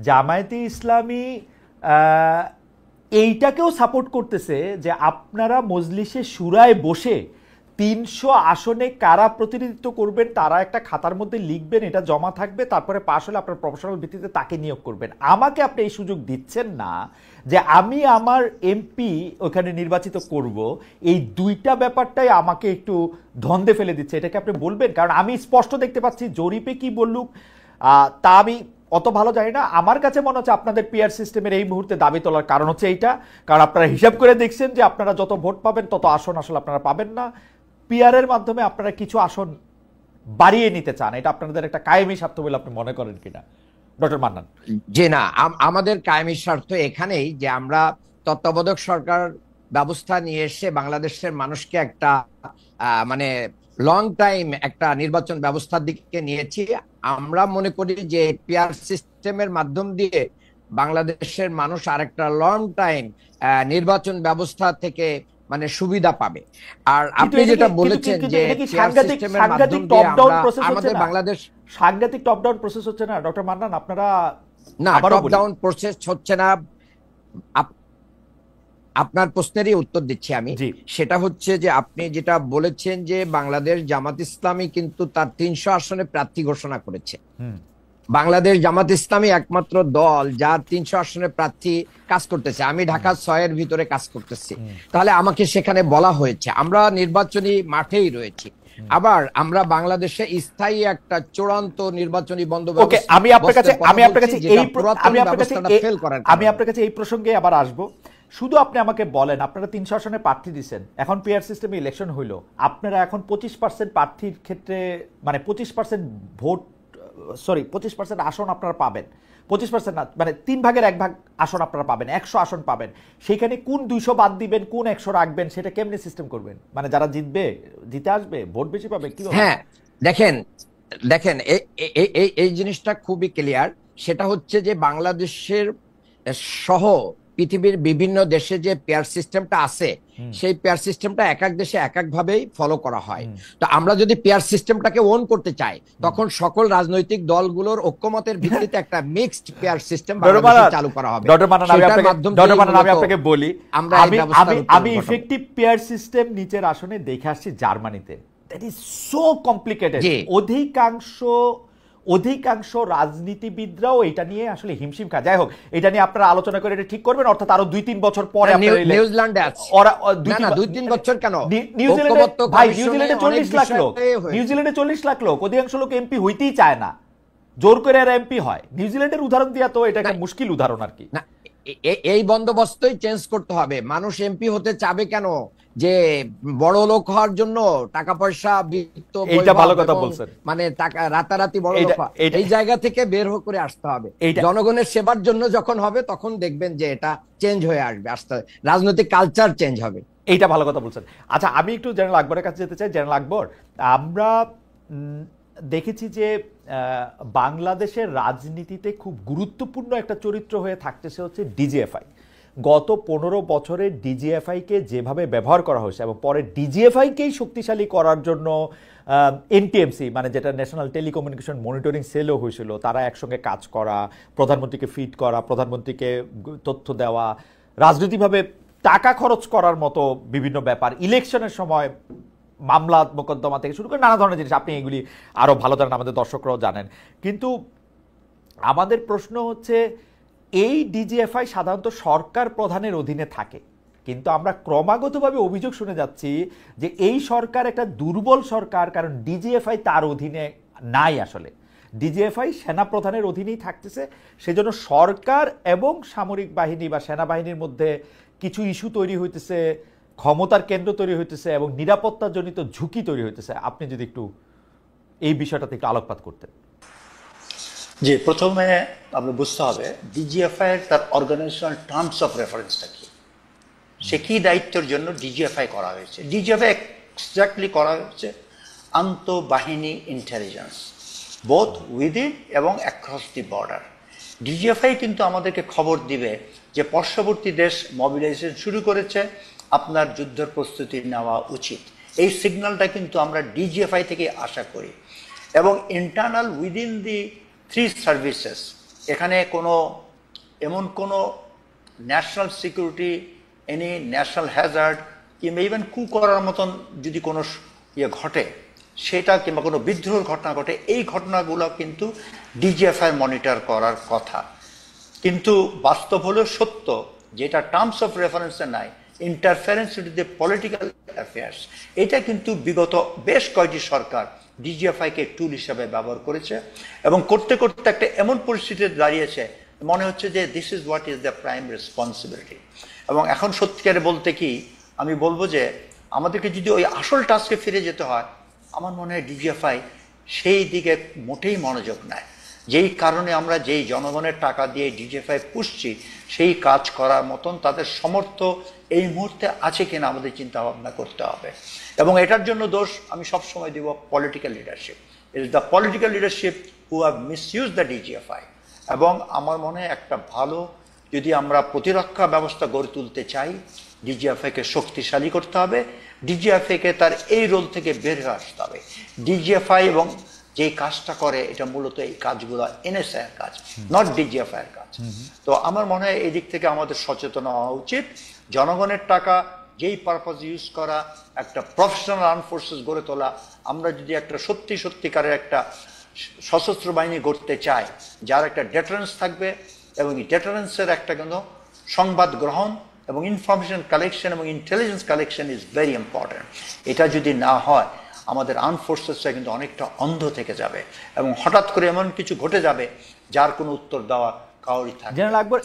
জামায়াতে ইসলামী এইটাকেও সাপোর্ট করতেছে যে আপনারা মজলিসে শুরায় বসে 300 আসনে কারা প্রতিনিধিত্ব করবেন তারা একটা খাতার মধ্যে লিখবেন, এটা জমা থাকবে, তারপরে পাশ হলে আপনার প্রফেশনাল ভিত্তিতে তাকে নিয়োগ করবেন। আমাকে আপনি এই সুযোগ দিচ্ছেন না যে আমি আমার এমপি ওখানে নির্বাচিত করব, এই দুইটা ব্যাপারটাই আমাকে একটু ধন্দে ফেলে দিচ্ছে। এটাকে আপনি বলবেন, কারণ আমি স্পষ্ট দেখতে পাচ্ছি জরিপে কি বললুক তা আমি অত ভালো জানি না। আমার কাছে মনে হচ্ছে আপনাদের পিআর সিস্টেমের এই মুহূর্তে দাবি তোলার কারণ হচ্ছে এইটা, কারণ আপনারা হিসাব করে দেখছেন যে আপনারা যত ভোট পাবেন তত আসন আসলে আপনারা পাবেন না। পিআরের মাধ্যমে আপনারা কিছু আসন বাড়িয়ে নিতে চান, এটা আপনাদের একটা কায়েমি স্বার্থ বলে আপনি মনে করেন কিনা ডক্টর মান্নান? জি না, আমাদের কায়েমি স্বার্থ এখানেই যে আমরা তত্ত্বাবধায়ক সরকার ব্যবস্থা নিয়ে এসে বাংলাদেশের মানুষকে একটা মানে লং টাইম একটা নির্বাচন ব্যবস্থার দিকে নিয়েছি। আমরা মনে করি যে পিআর সিস্টেমের মাধ্যম দিয়ে বাংলাদেশের মানুষ আরেকটা লং টাইম নির্বাচন ব্যবস্থা থেকে মানে সুবিধা পাবে। আর আপনি যেটা বলেছেন যে আমাদের বাংলাদেশ সাংঘাতিক টপ ডাউন প্রসেস হচ্ছে না ডক্টর মান্নান? আপনারা না, টপ ডাউন প্রসেস হচ্ছে না। আপনার প্রশ্নেরই উত্তর দিচ্ছি আমি। সেটা হচ্ছে যে আপনি যেটা বলেছেন যে বাংলাদেশ জামাত ইসলামী কিন্তু তার 300 আসনে প্রার্থী ঘোষণা করেছে। বাংলাদেশ জামাত ইসলামী একমাত্র দল যার 300 আসনে প্রার্থী কাজ করতেছে। আমি ঢাকা 6-এর ভিতরে কাজ করতেছি, তাহলে আমাকে সেখানে বলা হয়েছে, আমরা নির্বাচনী মাঠেই রয়েছি। আবার আমরা বাংলাদেশে স্থায়ী একটা চূড়ান্ত নির্বাচনী বন্দোবস্ত, আমি আপনার কাছে এই প্রসঙ্গে আবার আসবো। শুধু আপনি আমাকে বলেন, আপনারা 300 আসনে প্রার্থী দিচ্ছেন, এখন পিআর সিস্টেমে ইলেকশন হইল, আপনারা এখন 25% প্রার্থীর ক্ষেত্রে মানে 25% ভোট, সরি 25% আসন আপনারা পাবেন, 25% না মানে 3 ভাগের 1 ভাগ আসন আপনারা পাবেন, 100 আসন পাবেন। সেইখানে কোন 200 বাদ দিবেন, কোন 100 রাখবেন, সেটা কেমনে সিস্টেম করবেন? মানে যারা জিতবে, জিতে আসবে, ভোট বেশি পাবে কি? হ্যাঁ দেখেন এই জিনিসটা খুবই ক্লিয়ার। সেটা হচ্ছে যে বাংলাদেশের সহ পৃথিবীর বিভিন্ন দেশে যে পেয়ার সিস্টেমটা আছে, সেই পেয়ার সিস্টেমটা এক এক দেশে এক এক ভাবেই ফলো করা হয়। তো আমরা যদি পেয়ার সিস্টেমটাকে ওন করতে চাই, তখন সকল রাজনৈতিক দলগুলোর ঐক্যমতের ভিত্তিতে একটা মিক্সড পেয়ার সিস্টেম চালু করা হবে। আমি আপনাকে বলি, আমি ইফেক্টিভ পেয়ার সিস্টেম নিচের আসনে দেখে আসছি জার্মানিতে। That is so complicated. অধিকাংশ রাজনীতিবিদরাও এটা নিয়ে আসলে হিমশিম খায়। যাই হোক, এটা নিয়ে আপনারা আলোচনা করে এটা ঠিক করবেন, অর্থাৎ আরো 2-3 বছর পরে। নিউজিল্যান্ডে আছে 2-3 বছর কেন? নিউজিল্যান্ডে 40 লাখ লোক, নিউজিল্যান্ডে 40 লাখ লোক, অধিকাংশ লোক এমপি হইতেই চায় না, জোর করে আর এমপি হয়। নিউজিল্যান্ডের উদাহরণ দিয়া তো এটা একটা মুশকিল উদাহরণ আর কি। এই বন্দোবস্তই চেঞ্জ করতে হবে। মানুষ এমপি হতে চাবে কেন? যে বড় লোক হওয়ার জন্য, টাকা পয়সা, বিত্ত, ভালো কথা বলছেন, মানে টাকা রাতারাতি বড় লোক, এই জায়গা থেকে বের করে আসতে হবে। জনগণের সেবার জন্য যখন হবে তখন দেখবেন যে এটা চেঞ্জ হয়ে আসবে, আস্তে রাজনৈতিক কালচার চেঞ্জ হবে। এইটা ভালো কথা বলছেন। আচ্ছা, আমি একটু জেনারেল আকবরের কাছে যেতে চাই। জেনারেল আকবর, আমরা দেখেছি যে বাংলাদেশের রাজনীতিতে খুব গুরুত্বপূর্ণ একটা চরিত্র হয়ে থাকতেছে হচ্ছে ডিজিএফআই। গত 15 বছরে ডিজিএফআইকে যেভাবে ব্যবহার করা হয়েছে এবং পরে ডিজিএফআইকেই শক্তিশালী করার জন্য এনটিএমসি মানে যেটা ন্যাশনাল টেলিকমিউনিকেশন মনিটরিং সেলও হয়েছিল, তারা একসঙ্গে কাজ করা, প্রধানমন্ত্রীকে ফিড করা, প্রধানমন্ত্রীকে তথ্য দেওয়া, রাজনৈতিকভাবে টাকা খরচ করার মতো বিভিন্ন ব্যাপার, ইলেকশনের সময় মামলা মোকদ্দমা থেকে শুরু করে নানা ধরনের জিনিস, আপনি এগুলি আরও ভালো জানেন, আমাদের দর্শকরাও জানেন। কিন্তু আমাদের প্রশ্ন হচ্ছে, এই ডিজিএফআই সাধারণত সরকার প্রধানের অধীনে থাকে, কিন্তু আমরা ক্রমাগতভাবে অভিযোগ শুনে যাচ্ছি যে এই সরকার একটা দুর্বল সরকার, কারণ ডিজিএফআই তার অধীনে নাই। আসলে ডিজিএফআই সেনাপ্রধানের অধীনেই থাকতেছে, সেজন্য সরকার এবং সামরিক বাহিনী বা সেনাবাহিনীর মধ্যে কিছু ইস্যু তৈরি হইতেছে, ক্ষমতার কেন্দ্র তৈরি হইতেছে এবং নিরাপত্তাজনিত ঝুঁকি তৈরি হইতেছে। আপনি যদি একটু এই বিষয়টাতে একটু আলোকপাত করতেন। জি, প্রথমে আপনি বুঝতে হবে ডিজিএফআই এর তার অর্গানাইজেশনাল টার্মস অফ রেফারেন্সটা কি, সে কি দায়িত্বের জন্য ডিজিএফআই করা হয়েছে। ডিজিএফআই এক্স্যাক্টলি করা হয়েছে আন্তঃবাহিনী ইন্টেলিজেন্স, বোথ উইদিন এবং অ্যাক্রস দি বর্ডার। ডিজিএফআই কিন্তু আমাদেরকে খবর দিবে যে পার্শ্ববর্তী দেশ মোবিলাইজেশন শুরু করেছে, আপনার যুদ্ধের প্রস্তুতি নেওয়া উচিত। এই সিগন্যালটা কিন্তু আমরা ডিজিএফআই থেকে আশা করি। এবং internal within the three services, এখানে এমন কোনো national security, any national Hazard কিংবা ইভেন কু করার মতন যদি কোনো ঘটে সেটা, কিংবা কোনো বিদ্রোহের ঘটনা ঘটে, এই ঘটনাগুলো কিন্তু ডিজিএফআই মনিটর করার কথা। কিন্তু বাস্তব হলো সত্য, যেটা টার্মস অফ রেফারেন্সে নাই, interference in the political affairs, এটা কিন্তু বিগত বেশ কয়েকটি সরকার ডিজিএফআইকে টুল হিসাবে ব্যবহার করেছে এবং করতে করতে একটা এমন পরিস্থিতিতে দাঁড়িয়েছে মনে হচ্ছে যে this is what is the prime responsibility. এবং এখন সত্যিকারে বলতে কি আমি বলবো যে আমাদেরকে যদি ওই আসল টাস্কে ফিরে যেতে হয়, আমার মনে হয় ডিজিএফআই সেই দিকে মোটেই মনোযোগ নেয়। যেই কারণে আমরা যেই জনগণের টাকা দিয়ে ডিজিএফআই পুষছি, সেই কাজ করার মতন তাদের সমর্থ এই মুহূর্তে আছে কিনা আমাদের চিন্তা ভাবনা করতে হবে। এবং এটার জন্য দোষ আমি সবসময় দিব political leadership. It is the political leadership who have misuse the DGFI. এবং আমার মনে হয় একটা ভালো, যদি আমরা প্রতিরক্ষা ব্যবস্থা গড়ে তুলতে চাই, ডিজিএফআইকে শক্তিশালী করতে হবে, ডিজিএফআইকে তার এই রোল থেকে বের হয়ে আসতে হবে। ডিজিএফআই এবং যেই কাজটা করে এটা মূলত এই কাজগুলো এনএসআই এর কাজ, নট ডিজিএফআই এর কাজ। তো আমার মনে হয় এই দিক থেকে আমাদের সচেতন হওয়া উচিত। জনগণের টাকা যেই পারপাস ইউজ করা, একটা প্রফেশনাল আর্ম ফোর্সেস গড়ে তোলা, আমরা যদি একটা সত্যিকারের একটা সশস্ত্র বাহিনী গড়তে চাই যার একটা ডেটারেন্স থাকবে, এবং এই ডেটারেন্সের একটা কিন্তু সংবাদ গ্রহণ এবং ইনফরমেশন কালেকশন এবং intelligence collection is very important. এটা যদি না হয় আমাদের আর্ম ফোর্সেসটা কিন্তু অনেকটা অন্ধ থেকে যাবে এবং হঠাৎ করে এমন কিছু ঘটে যাবে যার কোনো উত্তর দেওয়া কাউরই থাকবে না। জেনারেল আকবর,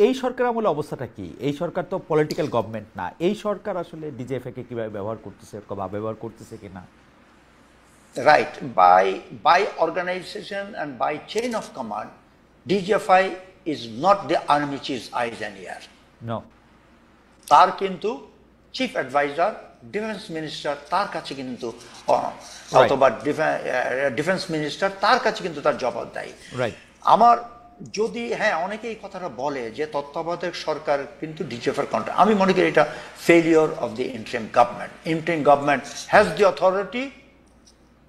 এই সরকার আমলে অবস্থাটা কি? এই সরকার তো পলিটিক্যাল গভর্নমেন্ট না, এই সরকার আসলে ডিজিএফআই কে কিভাবে ব্যবহার করতেছে বা ব্যবহার করতেছে কিনা? Right, by organisation and by chain of command, DGFI is not the army chief eyes and ear. No, তার কিন্তু চিফ অ্যাডভাইজার ডিফেন্স মিনিস্টার তার কাছে কিন্তু, অথবা ডিফেন্স মিনিস্টার তার কাছে কিন্তু তার জবাবদাহি। আমার যদি অনেকে এই কথাটা বলে যে তত্ত্বাবধায়ক সরকার কিন্তু ডিজিএফআই কন্ট্রোল, আমি মনে করি এটা failure of the interim government. Interim government has the authority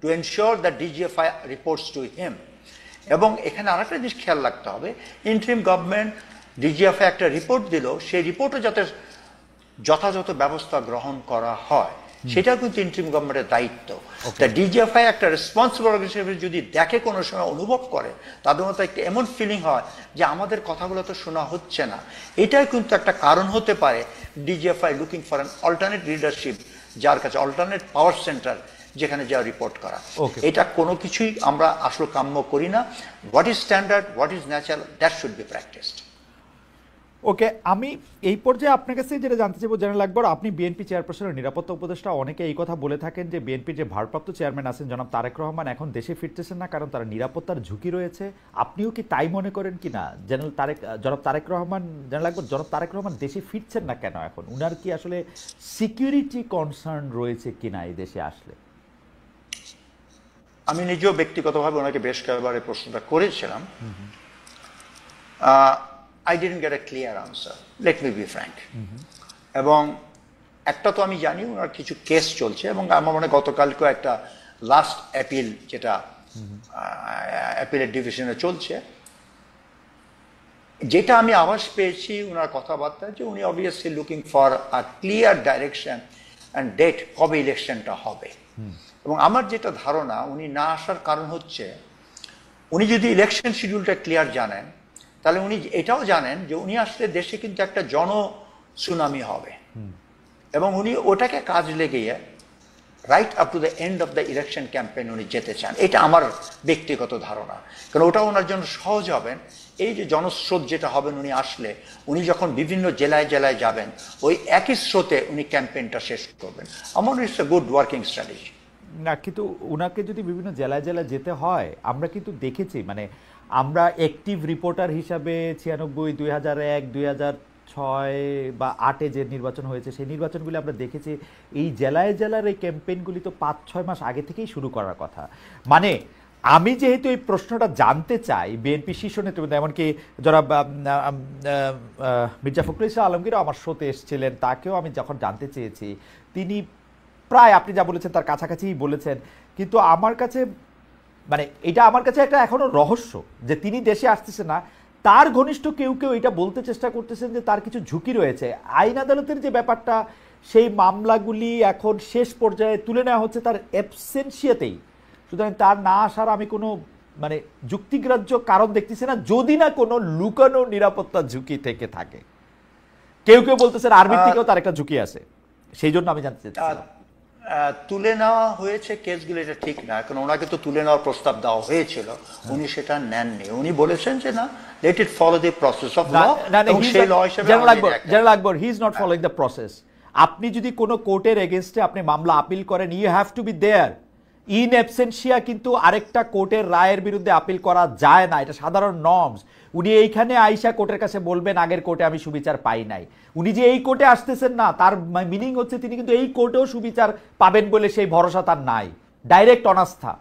to ensure that DGFI reports to him. এবং এখানে আরেকটা জিনিস খেয়াল রাখতে হবে, ইন্টারিম গভর্নমেন্ট ডিজিএফআই একটা রিপোর্ট দিল, সেই রিপোর্টে যাতে যথাযথ ব্যবস্থা গ্রহণ করা হয় সেটা কিন্তু ইন্টারিম গভর্নমেন্টের দায়িত্ব। তা ডিজিএফআই একটা রেসপন্সিবল অর্গানাইজেশন যদি দেখে, কোনো সময় অনুভব করে, তাদের মধ্যে একটা এমন ফিলিং হয় যে আমাদের কথাগুলো তো শোনা হচ্ছে না, এটাই কিন্তু একটা কারণ হতে পারে DGFI looking for an alternate leadership, যার কাছে অল্টারনেট পাওয়ার সেন্টার, যেখানে যা রিপোর্ট করা। এটা কোনো কিছুই আমরা আসলে কাম্য করি না। What is standard, what is natural, that should be practised. Okay, আমি এই পর্যায়ে আপনার কাছে যেটা জানতে চাইবো জেনারেল আকবর, আপনি বিএনপি চেয়ারপারসনের নিরাপত্তা উপদেষ্টা, অনেকে এই কথা বলে থাকেন যে বিএনপির যে ভারপ্রাপ্ত চেয়ারম্যান আছেন জনাব তারেক রহমান এখন দেশে ফিরতেছেন না কারণ তারা নিরাপত্তার ঝুঁকি রয়েছে। আপনিও কি তাই মনে করেন কিনা? জনাব তারেক রহমান, জেনারেল আকবর, জনাব তারেক রহমান দেশে ফিরছেন না কেন এখন? উনার কি আসলে সিকিউরিটি কনসার্ন রয়েছে কিনা এই দেশে আসলে? আমি নিজেও ব্যক্তিগতভাবে ওনাকে বেশ কয়েকবার এই প্রশ্নটা করেছিলাম। I didn't get a clear answer, let me be frank. এবং একটা তো আমি জানি ওনার কিছু কেস চলছে, এবং আমার মনে গতকালকেও একটা লাস্ট অ্যাপিল, যেটা অ্যাপিলের ডিভিশনে চলছে, যেটা আমি আভাস পেয়েছি ওনার কথাবার্তা, যে উনি obviously looking for a clear direction and date, কবে ইলেকশনটা হবে। এবং আমার যেটা ধারণা, উনি না আসার কারণ হচ্ছে, উনি যদি ইলেকশন শিডিউলটা ক্লিয়ার জানেন, তাহলে উনি এটাও জানেন যে উনি আসলে দেশে কিন্তু একটা সুনামি হবে, এবং উনি ওটাকে কাজ লেগিয়ে right up to the end of the election campaign উনি যেতে চান। এটা আমার ব্যক্তিগত ধারণা, কারণ ওটা ওনার জন্য সহজ হবেন। এই যে জনস্রোত যেটা হবেন উনি আসলে, উনি যখন বিভিন্ন জেলায় জেলায় যাবেন, ওই একই স্রোতে উনি ক্যাম্পেইনটা শেষ করবেন। আমার it's a good working strategy. না, কিন্তু ওনাকে যদি বিভিন্ন জেলায় জেলায় যেতে হয়, আমরা কিন্তু দেখেছি, মানে আমরা অ্যাক্টিভ রিপোর্টার হিসাবে 96, 2001, 2006 বা 2008 যে নির্বাচন হয়েছে, সেই নির্বাচনগুলি আমরা দেখেছি। এই জেলায় জেলার এই ক্যাম্পেইনগুলি তো 5-6 মাস আগে থেকেই শুরু করার কথা। মানে আমি যেহেতু এই প্রশ্নটা জানতে চাই, বিএনপি শীর্ষ নেতৃবৃন্দ, এমনকি যারা মির্জা ফখরুল ইসলাম আলমগীরও আমার শোতে এসেছিলেন, তাকেও আমি যখন জানতে চেয়েছি, তিনি প্রায় আপনি যা বলেছেন তার কাছাকাছি বলেছেন। কিন্তু আমার কাছে, মানে এটা আমার কাছে একটা এখনো রহস্য যে তিনি দেশে আসতেছেন না। তার ঘনিষ্ঠ কেউ কেউ এটা বলতে চেষ্টা করতেছেন যে তার কিছু ঝুঁকি রয়েছে। আইন আদালতের যে ব্যাপারটা, সেই মামলাগুলি এখন শেষ পর্যায়ে তুলে নেওয়া হচ্ছে তার অ্যাবসেন্সিয়াতেই। সুতরাং তার না আসার আমি কোনো মানে যুক্তিগ্রাহ্য কারণ দেখতেছি না, যদি না কোনো লুকানো নিরাপত্তা ঝুঁকি থেকে থাকে। কেউ কেউ বলতেছেন আর্মির থেকেও তার একটা ঝুঁকি আছে, সেই জন্য আমি জানতে চাচ্ছি। তুলে নেওয়া হয়েছে কেসগুলো, এটা ঠিক না, কারণ ওনাকে তো তুলে নেওয়ার প্রস্তাব দেওয়া হয়েছিল, উনি সেটা নেননি। উনি বলেছেন যে না, let it follow the process of law, এবং সেই ল হিসেবে general Akbar, he is not following the process. আপনি যদি কোনো কোর্টের এগেইনস্টে আপনি মামলা আপিল করেন, you have to be there in absentia. কিন্তু আরেকটা কোর্টের রায়ের বিরুদ্ধে আপিল করা যায় না, এটা সাধারণ নর্মস। উনি এইখানে আইসা কোর্টের কাছে বলবেন আগের কোর্টে আমি সুবিচার পাই নাই। উনি যে এই কোর্টে আসতেছেন না, তার মিনিং হচ্ছে তিনি কিন্তু এই কোর্টেও সুবিচার পাবেন বলে সেই ভরসা তার নাই। ডাইরেক্ট অনাস্থা।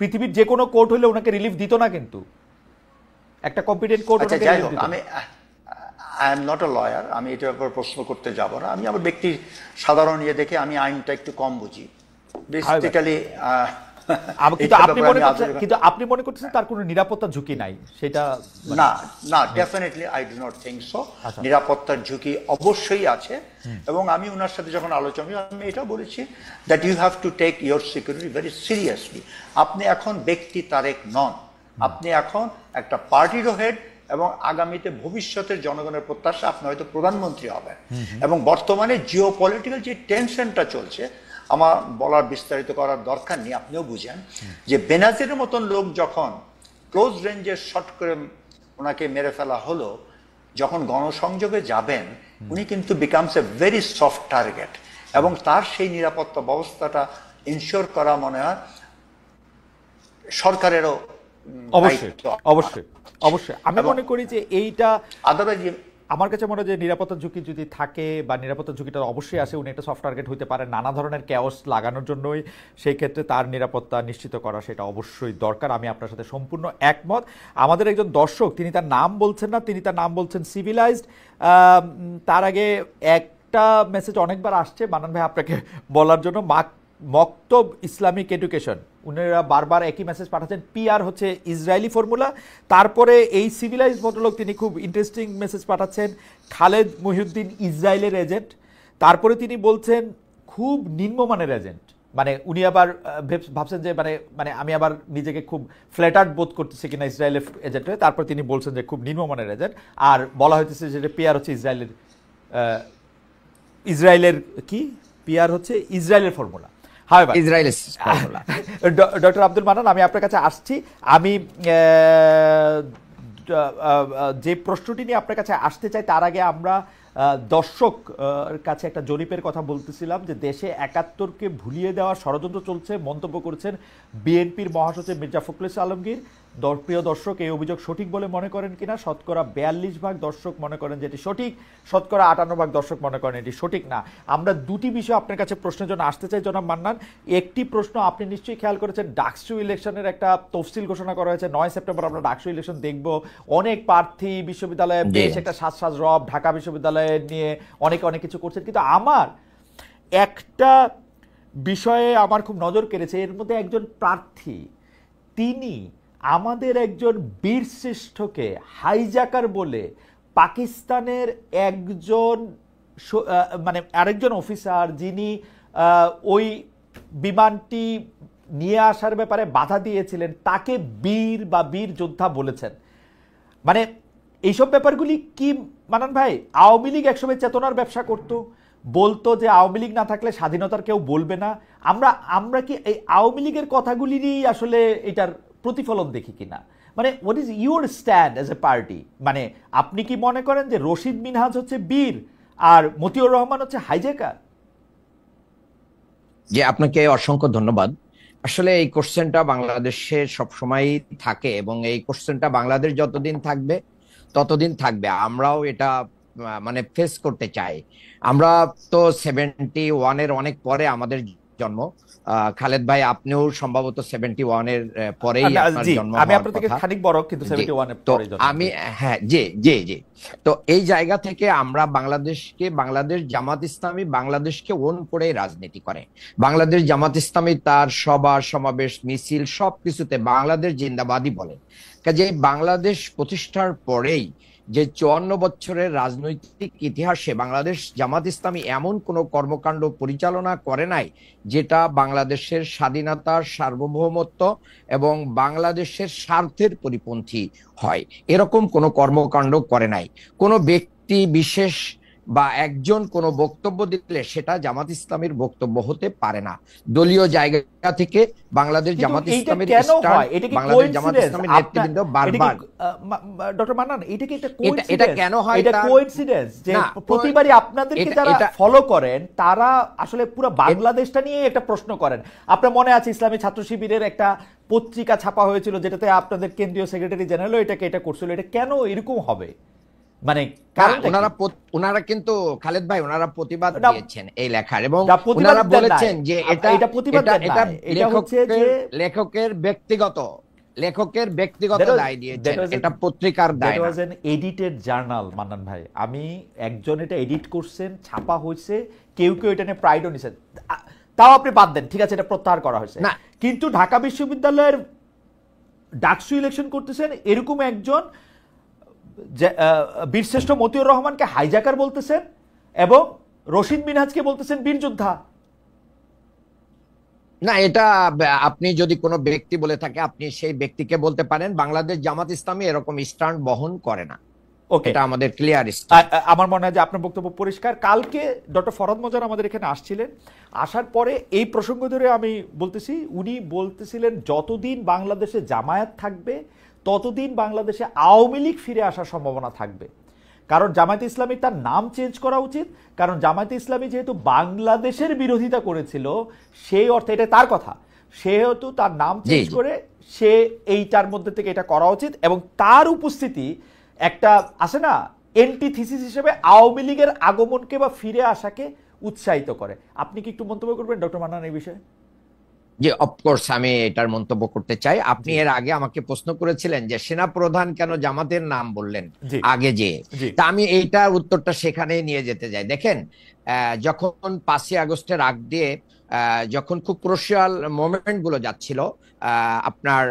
পৃথিবীর যে কোনো কোর্ট হলে ওনাকে রিলিফ দিত না, কিন্তু একটা কম্পিটেন্ট কোর্ট। আমি I am not a lawyer, আমি এটার উপর প্রশ্ন করতে যাব না। আমি আমার ব্যক্তি সাধারণ ইয়ে দেখে আমি আইনটা একটু কম বুঝি বেসিক্যালি। কিন্তু আপনি মনে করতেছেন তার কোনো নিরাপত্তা ঝুঁকি নাই, সেটা? না না, definitely I do not think so. নিরাপত্তার ঝুঁকি অবশ্যই আছে, এবং আমি ওনার সাথে যখন আলোচনা, আমি এটা বলেছি that you have to take your security very seriously. আপনি এখন ব্যক্তি তারেক নন, আপনি এখন একটা পার্টিরও হেড, এবং আগামীতে ভবিষ্যতের জনগণের প্রত্যাশা আপনি হয়তো প্রধানমন্ত্রী হবেন। এবং বর্তমানে জিও পলিটিক্যাল যে টেনশনটা চলছে, আমার বলার বিস্তারিত করার দরকার নেই, আপনিও বুঝেন যে বেনাজিরের মতন লোক যখন ক্লোজ রেঞ্জের শট করে ওনাকে মেরে ফেলা হলো, যখন গণসংযোগে যাবেন, উনি কিন্তু becomes a very soft target, এবং তার সেই নিরাপত্তা ব্যবস্থাটা ইনশিওর করা মনে হয় সরকারেরও অবশ্যই অবশ্যই অবশ্যই। আমি মনে করি যে এইটা আদারওয়াইজ আমার কাছে মনে হয় যে নিরাপত্তা ঝুঁকি যদি থাকে, বা নিরাপত্তা ঝুঁকিটা অবশ্যই আসে, উনি একটা সফট টার্গেট হইতে পারে নানা ধরনের ক্যাওস লাগানোর জন্যই। সেই ক্ষেত্রে তার নিরাপত্তা নিশ্চিত করা সেটা অবশ্যই দরকার। আমি আপনার সাথে সম্পূর্ণ একমত। আমাদের একজন দর্শক, তিনি তার নাম বলছেন না, তিনি তার নাম বলছেন সিভিলাইজড। তার আগে একটা মেসেজ অনেকবার আসছে বানান ভাই আপনাকে বলার জন্য, মক্তব ইসলামিক এডুকেশন, উনারা বারবার একই মেসেজ পাঠাচ্ছেন। পিআর হচ্ছে ইসরায়েলি ফর্মুলা। তারপরে এই সিভিলাইজ ভদ্রলোক, তিনি খুব ইন্টারেস্টিং মেসেজ পাঠাচ্ছেন, খালেদ মহিউদ্দিন ইসরায়েলের এজেন্ট। তারপরে তিনি বলছেন খুব নিম্নমানের এজেন্ট, মানে উনি আবার ভাবছেন যে মানে আমি আবার নিজেকে খুব ফ্ল্যাটার্ড বোধ করতেছি কিনা ইসরায়েলের এজেন্ট হয়ে। তারপর তিনি বলছেন যে খুব নিম্নমানের এজেন্ট, আর বলা হইতেছে যে পিআর হচ্ছে ইসরায়েলের কি পিআর হচ্ছে ইসরায়েলের ফর্মুলা। ডক্টর আব্দুল মান্নান, আমি আপনার কাছে আসছি। আমি যে প্রশ্নটি নিয়ে আপনার কাছে আসতে চাই, তার আগে আমরা দর্শক কাছে একটা জরিপের কথা বলতেছিলাম যে দেশে ৭১কে ভুলিয়ে দেওয়ার ষড়যন্ত্র চলছে, মন্তব্য করেছেন বিএনপির মহাসচিব মির্জা ফখরুল ইসলাম আলমগীর। প্রিয় দর্শক এই অভিযোগ সঠিক বলে মনে করেন কিনা? শতকরা 42% দর্শক মনে করেন যে এটি সঠিক, শতকরা 58% দর্শক মনে করেন এটি সঠিক না। আমরা দুটি বিষয় আপনার কাছে প্রশ্নের জন্য আসতে চাই জনাব মান্নান। একটি প্রশ্ন আপনি নিশ্চয়ই খেয়াল করেছেন, ডাকসু ইলেকশনের একটা তফসিল ঘোষণা করা হয়েছে। 9 সেপ্টেম্বর আমরা ডাকসু ইলেকশন দেখব। অনেক প্রার্থী বিশ্ববিদ্যালয়ে বেশ একটা সাজ রব, ঢাকা বিশ্ববিদ্যালয়ে নিয়ে অনেক কিছু করছেন, কিন্তু আমার একটা বিষয়ে আমার খুব নজর কেড়েছে। এর মধ্যে একজন প্রার্থী তিনি আমাদের একজন বীরশ্রেষ্ঠকে হাইজাকার বলে পাকিস্তানের একজন মানে আরেকজন অফিসার যিনি ওই বিমানটি নিয়ে আসার ব্যাপারে বাধা দিয়েছিলেন তাকে বীর বা বীর যোদ্ধা বলেছেন। মানে এইসব ব্যাপারগুলি কি মানান ভাই? আওয়ামী লীগ একসময় চেতনার ব্যবসা করত, বলতো যে আওয়ামী লীগ না থাকলে স্বাধীনতার কেউ বলবে না। আমরা কি এই আওয়ামী লীগের কথাগুলিরই আসলে এটার প্রতিফলন দেখি কিনা? মানে what is your stand as a party? মানে আপনি কি মনে করেন যে রশিদ মিনহাজ হচ্ছে বীর আর মতিউর রহমান হচ্ছে হাইজ্যাকার? যে আপনাকে অসংখ্য ধন্যবাদ। আসলে এই কোশ্চেনটা বাংলাদেশে সবসময় থাকে এবং এই কোশ্চেনটা বাংলাদেশ যতদিন থাকবে ততদিন থাকবে। আমরাও এটা মানে ফেস করতে চাই। আমরা তো 71-এর অনেক পরে আমাদের জন্ম। খালেদ ভাই আপনিও সম্ভবত 71-এর পরেই আপনার জন্ম। আমি আপনার থেকে খানিক বড়, কিন্তু 71-এর পরে জন্ম। আমি হ্যাঁ জি জি জি। তো এই জায়গা থেকে আমরা বাংলাদেশ জামাত ইসলামী বাংলাদেশকে ওন করে রাজনীতি করে। বাংলাদেশ জামাত ইসলামী তার সভা সমাবেশ মিছিল সবকিছুতে বাংলাদেশ জিন্দাবাদই বলে। কাজে বাংলাদেশ প্রতিষ্ঠার পরেই যে 54 বছরের রাজনৈতিক ইতিহাসে বাংলাদেশ জামাত ইসলামী এমন কোনো কর্মকাণ্ড পরিচালনা করে নাই যেটা বাংলাদেশের স্বাধীনতার সার্বভৌমত্ব এবং বাংলাদেশের স্বার্থের পরিপন্থী হয়, এরকম কোনো কর্মকাণ্ড করে নাই। কোনো ব্যক্তি বিশেষ বা একজন কোনো বক্তব্য দিলে সেটা জামাত ইসলামীর বক্তব্য হতে পারে না। দলীয় জায়গা থেকে বাংলাদেশ জামাত ইসলামীর বাংলাদেশ জামাত ইসলামীর নেতৃবৃন্দ বারবার ডক্টর মান্নান, এটা কি এটা কেন হয়? এটা কোইন্সিডেন্স যে প্রতিবারই আপনাদেরকে যারা ফলো করেন তারা আসলে পুরো বাংলাদেশটা নিয়ে একটা প্রশ্ন করেন। আপনার মনে আছে ইসলামী ছাত্র শিবিরের একটা পত্রিকা ছাপা হয়েছিল যেটাতে আপনাদের কেন্দ্রীয় সেক্রেটারি জেনারেল এটা করছিল। এটা কেন এরকম হবে? মানে ওনারা কিন্তু খালেদ ভাই ওনারা প্রতিবাদ দিয়েছেন এই লেখার এবং ওনারা বলেছেন যে এটা লেখকের ব্যক্তিগত দায় দিয়েছেন, এটা পত্রিকার দায় না। এডিটেড জার্নাল মান্নান ভাই, আমি একজন এটা এডিট করছেন, ছাপা হয়েছে, কেউ এটা নিয়ে প্রাইডও নিছেন, তাও আপনি বাদ দেন, ঠিক আছে, এটা প্রত্যাহার করা হয়েছে। কিন্তু ঢাকা বিশ্ববিদ্যালয়ের ডাকসু ইলেকশন করতেছেন এরকম একজন বীরশ্রেষ্ঠ মতিউর রহমানকে হাইজাকার বলতেছেন এবং রশিদ মিনহাজকে বলতেছেন বীর যোদ্ধা। না, এটা আপনি যদি কোনো ব্যক্তি বলে থাকে আপনি সেই ব্যক্তিকে বলতে পারেন। বাংলাদেশ জামাত ইসলামী এরকম স্ট্যান্ড বহন করে না। এটা আমাদের ক্লিয়ার। আমার মনে হয় যে আপনার বক্তব্য পরিষ্কার। কালকে ডক্টর ফরহাদ মজার আমাদের এখানে আসছিলেন, আসার পরে এই প্রসঙ্গ ধরে আমি বলতেছি, উনি বলতেছিলেন যতদিন বাংলাদেশে জামায়াত থাকবে ততদিন বাংলাদেশে আওয়ামী লীগ ফিরে আসার সম্ভাবনা থাকবে। কারণ জামায়াতে ইসলামী তার নাম চেঞ্জ করা উচিত, কারণ জামায়াতে ইসলামী যেহেতু বাংলাদেশের বিরোধিতা করেছিল সেই অর্থে, এটা তার কথা, সেহেতু তার নাম চেঞ্জ করে সে এইটার মধ্যে থেকে এটা করা উচিত এবং তার উপস্থিতি একটা আছে না এন্টিথিসিস হিসেবে আওয়ামী লীগের আগমনকে বা ফিরে আসাকে উৎসাহিত করে। আপনি কি একটু মন্তব্য করবেন ডক্টর মান্নান এই বিষয়ে? জি, অফকোর্স আমি এটার মন্তব্য করতে চাই। আপনি এর আগে আমাকে প্রশ্ন করেছিলেন যে সেনা প্রধান কেন জামাতের নাম বললেন আগে, যে তা আমি এইটার উত্তরটা সেখানেই নিয়ে যেতে যাই। দেখেন, যখন 5ই আগস্টের আগ দিয়ে যখন খুব ক্রুশিয়াল মোমেন্ট গুলো যাচ্ছিল আপনার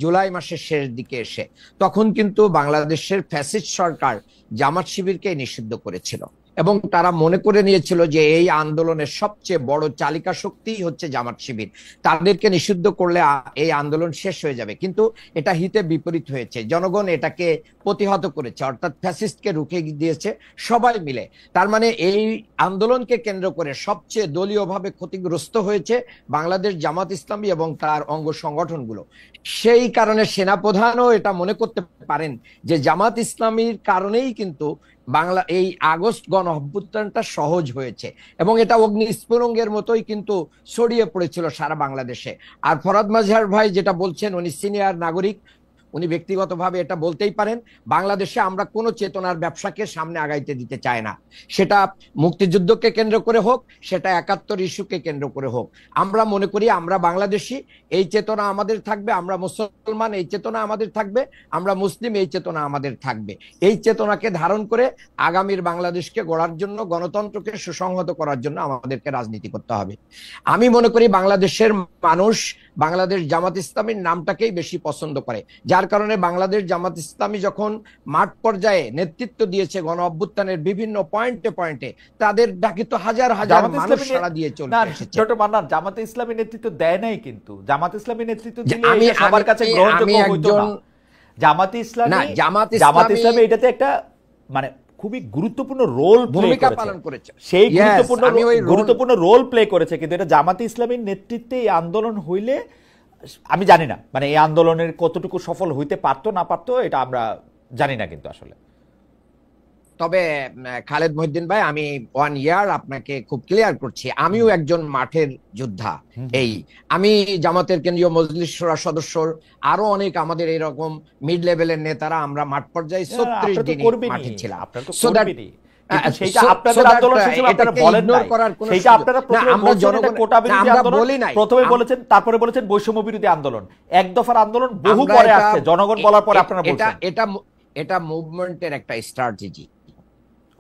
জুলাই মাসের শেষ দিকে এসে, তখন কিন্তু বাংলাদেশের ফ্যাসিস্ট সরকার জামাত শিবিরকে নিষিদ্ধ করেছিল এবং তারা মনে করে নিয়েছিল যে এই আন্দোলনের সবচেয়ে বড় চালিকা শক্তিই হচ্ছে জামাত শিবির, তাদেরকে নিষিদ্ধ করলে এই আন্দোলন শেষ হয়ে যাবে। কিন্তু এটা হিতে বিপরীত হয়েছে, জনগণ এটাকে প্রতিহত করেছে, অর্থাৎ ফ্যাসিস্টকে রুখে দিয়েছে সবাই মিলে। তার মানে এই আন্দোলনকে কেন্দ্র করে সবচেয়ে দলীয়ভাবে ক্ষতিগ্রস্ত হয়েছে বাংলাদেশ জামাত ইসলামী এবং তার অঙ্গ সংগঠনগুলো। সেই কারণে সেনাপ্রধানও এটা মনে করতে পারেন যে জামাত ইসলামীর কারণেই কিন্তু বাংলা এই আগস্ট গণ অভ্যুত্থানটা সহজ হয়েছে এবং এটা অগ্নি স্ফুলিঙ্গের মতোই কিন্তু ছড়িয়ে পড়েছিল সারা বাংলাদেশে। আর ফরহাদ মাজহার ভাই যেটা বলছেন, উনি সিনিয়র নাগরিক, উনি ব্যক্তিগতভাবে এটা বলতেই পারেন, বাংলাদেশে আমরা কোনো চেতনার ব্যবসাকে সামনে আগাইতে দিতে চাই না। সেটা মুক্তিযুদ্ধকে কেন্দ্র করে হোক, সেটা ৭১ ইস্যুকে কেন্দ্র করে হোক। আমরা মনে করি আমরা বাংলাদেশী, এই চেতনা আমাদের থাকবে, আমরা মুসলমান এই চেতনা আমাদের থাকবে, আমরা মুসলিম এই চেতনা আমাদের থাকবে। এই চেতনাকে ধারণ করে আগামীর বাংলাদেশকে গড়ার জন্য, গণতন্ত্রকে সুসংহত করার জন্য আমাদেরকে রাজনীতি করতে হবে। আমি মনে করি বাংলাদেশের মানুষ বাংলাদেশ জামাত ইসলামীর নামটাকেই বেশি পছন্দ করে, যার কারণে বাংলাদেশ জামাত ইসলামী যখন মাঠ পর্যায়ে নেতৃত্ব দিয়েছে গণ অভ্যুত্থানের বিভিন্ন পয়েন্টে পয়েন্টে, তাদের ডাকে তো হাজার হাজার মানুষ সাড়া দিয়ে চলে এসেছে। ছোট মান্নান, জামাতে ইসলামী নেতৃত্ব দেয় নাই, কিন্তু জামাতে ইসলামী নেতৃত্ব দিলে এটা সবার কাছে গ্রহণযোগ্য হইতো না। জামাতে ইসলামী এটাতে একটা মানে খুবই গুরুত্বপূর্ণ রোল ভূমিকা পালন করেছে, সেই গুরুত্বপূর্ণ রোল প্লে করেছে, কিন্তু এটা জামাতে ইসলামীর নেতৃত্বে এই আন্দোলন হইলে আমি জানি না মানে এই আন্দোলনের কতটুকু সফল হইতে পারতো না পারতো, এটা আমরা জানি না কিন্তু আসলে। তবে খালেদ মহিউদ্দিন ভাই, আমি 1 ইয়ার আপনাকে খুব ক্লিয়ার করছি, আমিও একজন মাঠের যোদ্ধা। আমি জামাতের কেন্দ্রীয় মজলিস শুরা সদস্য, আরো অনেক আমাদের এরকম মিড লেভেলের নেতারা আমরা মাঠ পর্যায়ে 36 দিন মাঠে ছিলাম। তারপরে বলেছেন বৈষম্য বিরোধী আন্দোলন, এক দফার আন্দোলন বহু পরে আসছে, জনগণ বলার পরে আপনারা বলছেন এটা মুভমেন্টের একটা স্ট্র্যাটেজি।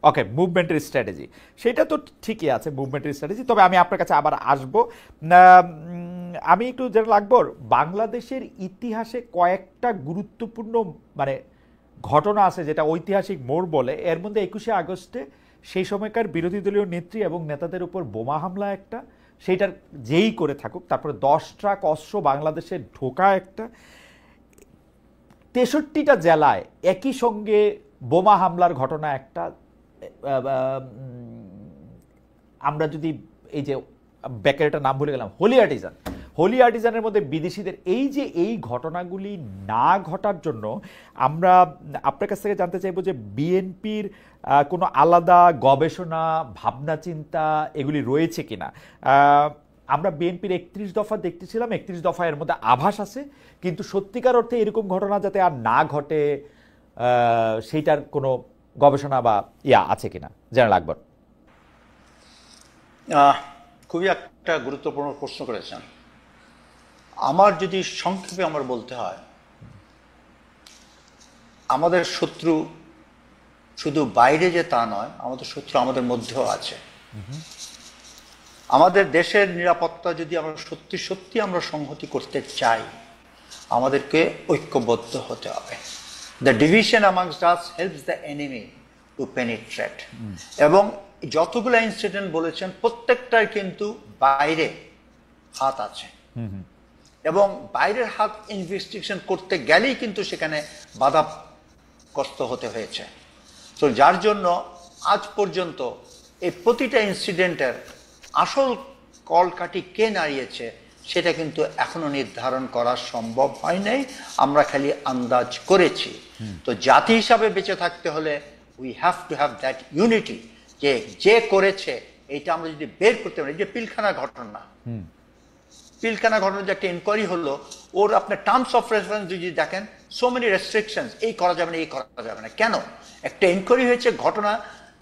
ওকে, মুভমেন্টের স্ট্র্যাটেজি, সেটা তো ঠিকই আছে, মুভমেন্টের স্ট্র্যাটেজি। তবে আমি আপনার কাছে আবার আসবো। আমি একটু যেটা লাগবো, বাংলাদেশের ইতিহাসে কয়েকটা গুরুত্বপূর্ণ মানে ঘটনা আছে যেটা ঐতিহাসিক মোড় বলে। এর মধ্যে 21শে আগস্টে সেই সময়কার বিরোধী দলীয় নেত্রী এবং নেতাদের উপর বোমা হামলা একটা, সেইটার যেই করে থাকুক, তারপরে 10 ট্রাক অস্ত্র বাংলাদেশে ঢোকা একটা, 63টা জেলায় একই সঙ্গে বোমা হামলার ঘটনা একটা। আমরা যদি এই যে বেকারিটার নাম ভুলে গেলাম, হোলি আর্টিজানের মধ্যে বিদেশিদের এই ঘটনাগুলি না ঘটার জন্য আমরা আপনার কাছ থেকে জানতে চাইবো যে বিএনপির কোনো আলাদা গবেষণা, ভাবনা চিন্তা এগুলি রয়েছে কিনা। আমরা বিএনপির 31 দফা দেখতেছিলাম, 31 দফা এর মধ্যে আভাস আছে, কিন্তু সত্যিকার অর্থে এরকম ঘটনা যাতে আর না ঘটে সেইটার কোনো গবেষণা বা আছে কিনা, জেনারেল আকবর। খুবই একটা গুরুত্বপূর্ণ প্রশ্ন করেছেন। আমার যদি সংক্ষেপে আমার বলতে হয়, আমাদের শত্রু শুধু বাইরে যে তা নয়, আমাদের শত্রু আমাদের মধ্যেও আছে। আমাদের দেশের নিরাপত্তা যদি আমরা সত্যি আমরা সংহতি করতে চাই, আমাদেরকে ঐক্যবদ্ধ হতে হবে। The division amongst us helps the enemy to penetrate. এবং যতগুলো ইনসিডেন্ট বলেছেন প্রত্যেকটার কিন্তু বাইরে হাত আছে, এবং বাইরের হাত ইনভেস্টিগেশন করতে গেলেই কিন্তু সেখানে বাধাগ্রস্ত হতে হয়েছে। তো যার জন্য আজ পর্যন্ত এই প্রতিটা ইনসিডেন্টের আসল কলকাঠি কে নাড়িয়েছে সেটা কিন্তু এখনো নির্ধারণ করা সম্ভব হয় নাই, আমরা খালি আন্দাজ করেছি। তো জাতি হিসাবে বেঁচে থাকতে হলে we have to have that unity, যে করেছে এইটা আমরা যদি বের করতে পারি। যে পিলখানা ঘটনা যে একটা ইনকোয়ারি হলো, ওর আপনার টার্মস অফ রেফারেন্স যদি দেখেন, সো মেনি রেস্ট্রিকশনস, এই করা যাবে না, এই করা যাবে না। কেন? একটা ইনকোয়ারি হয়েছে, ঘটনা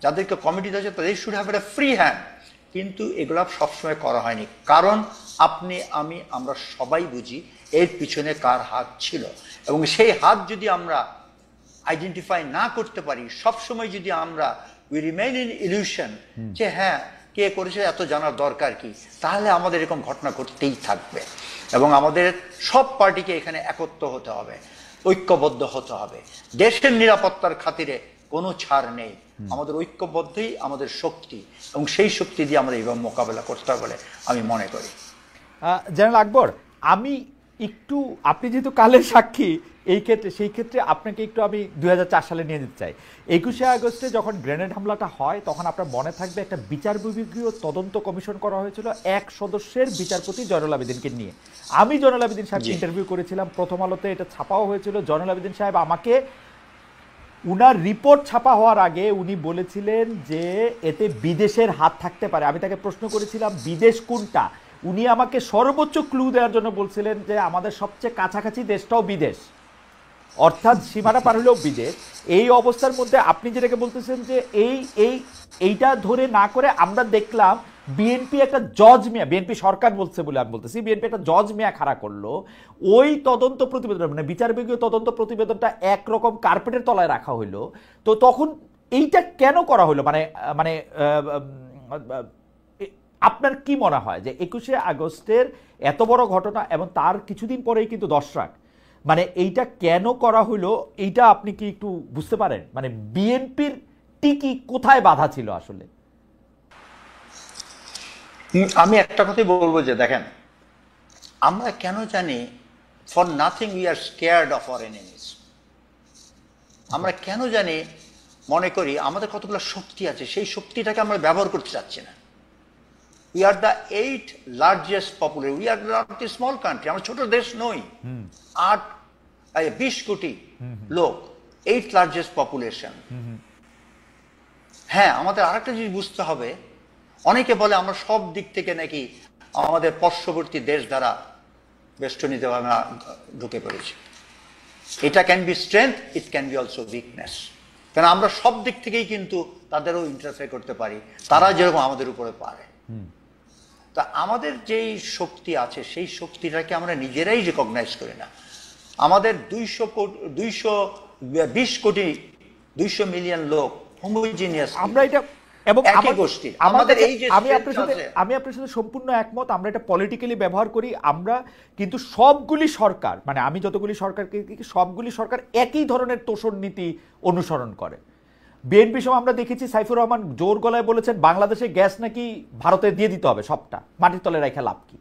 যাদেরকে কমিটি দিয়েছে তাদের শুড হ্যাভ একটা ফ্রি হ্যান্ড, কিন্তু এগুলো সবসময় করা হয়নি। কারণ আপনি আমরা সবাই বুঝি এর পিছনে কার হাত ছিল, এবং সেই হাত যদি আমরা আইডেন্টিফাই না করতে পারি, সবসময় যদি আমরা উই রিমেইন ইন ইলিউশন যে হ্যাঁ কে করেছে এত জানার দরকার কি, তাহলে আমাদের এরকম ঘটনা ঘটতেই থাকবে। এবং আমাদের সব পার্টিকে এখানে একত্র হতে হবে, ঐক্যবদ্ধ হতে হবে। দেশের নিরাপত্তার খাতিরে কোনো ছাড় নেই, আমাদের ঐক্যবদ্ধই আমাদের শক্তি, এবং সেই শক্তি দিয়ে আমাদের এইভাবে মোকাবেলা করতে হবে বলে আমি মনে করি। জেনারেল আকবর, আমি একটু, আপনি যেহেতু কালের সাক্ষী সেই ক্ষেত্রে আপনাকে একটু আমি 2004 সালে নিয়ে যেতে চাই। 21শে আগস্টে যখন গ্রেনেড হামলাটা হয়, তখন আপনার মনে থাকবে একটা বিচার বিভাগীয় তদন্ত কমিশন করা হয়েছিল 1 সদস্যের বিচারপতি জয়নুল আবেদিনকে নিয়ে। আমি জয়নুল আবেদিন সাহেবকে ইন্টারভিউ করেছিলাম, প্রথম আলোতে এটা ছাপাও হয়েছিল। জয়নুল আবেদিন সাহেব আমাকে, উনার রিপোর্ট ছাপা হওয়ার আগে উনি বলেছিলেন যে এতে বিদেশের হাত থাকতে পারে। আমি তাকে প্রশ্ন করেছিলাম বিদেশ কোনটা, উনি আমাকে সর্বোচ্চ ক্লু দেওয়ার জন্য বলছিলেন যে আমাদের সবচেয়ে কাছাকাছি দেশটাও বিদেশ। অর্থাৎ সীমানা পার হলেও বিদেশ। এই অবস্থার মধ্যে আপনি যেটাকে বলতেছেন যে এইটা ধরে না করে আমরা দেখলাম বিএনপি একটা জজ মিয়া, বিএনপি সরকার বলছে বলে আমি বলতেছি, বিএনপি একটা জজ মিয়া খাড়া করলো। ওই তদন্ত প্রতিবেদন মানে বিচার বিভাগীয় তদন্ত প্রতিবেদনটা একরকম কার্পেটের তলায় রাখা হইলো। তো তখন এইটা কেন করা হলো? মানে মানে আপনার কি মনে হয় যে 21শে আগস্টের এত বড় ঘটনা এবং তার কিছুদিন পরেই কিন্তু দশরাক, মানে এইটা কেন করা হইলো এইটা আপনি কি একটু বুঝতে পারেন? মানে বিএনপির টিকি কোথায় বাধা ছিল আসলে? আমি একটা কথাই বলবো যে দেখেন, আমরা কেন জানি for nothing we are scared of our enemies. আমরা কেন জানি মনে করি আমাদের কতগুলো শক্তি আছে, সেই শক্তিটাকে আমরা ব্যবহার করতে চাচ্ছি না। We are the 8th largest population, we are not a small country, আমরা ছোট দেশ নই। 20 কোটি লোক, 8th লার্জেস্ট পপুলেশন। হ্যাঁ, আমাদের আরেকটা জিনিস বুঝতে হবে, অনেকে বলে আমরা সব দিক থেকে নাকি আমাদের পার্শ্ববর্তী দেশ দ্বারা বেষ্টনীতে আমরা ঢুকে পড়েছি। এটা can be strength, it can be also weakness. কারণ আমরা সব দিক থেকেই কিন্তু তাদেরও ইন্টারফেয়ার করতে পারি, তারা যেরকম আমাদের উপরে পারে। তা আমাদের যেই শক্তি আছে সেই শক্তিটাকে আমরা নিজেরাই রিকগনাইজ করি না। আমাদের 220 কোটি 200 মিলিয়ন লোক হোমোজিনিয়াস, আমরা এটা এবং একই গোষ্ঠী। আমাদের এই যে আমি আপনার সাথে সম্পূর্ণ একমত। আমরা এটা পলিটিক্যালি ব্যবহার করি আমরা, কিন্তু সবগুলি সরকার, মানে আমি যতগুলি সরকারকে সবগুলি সরকার একই ধরনের তোষণ নীতি অনুসরণ করে। বিএনপি সময় আমরা দেখেছি সাইফুর রহমান জোর গলায় বলেছেন বাংলাদেশে গ্যাস নাকি ভারতে দিয়ে দিতে হবে, সবটা মাটির তলে রেখে লাভ কি।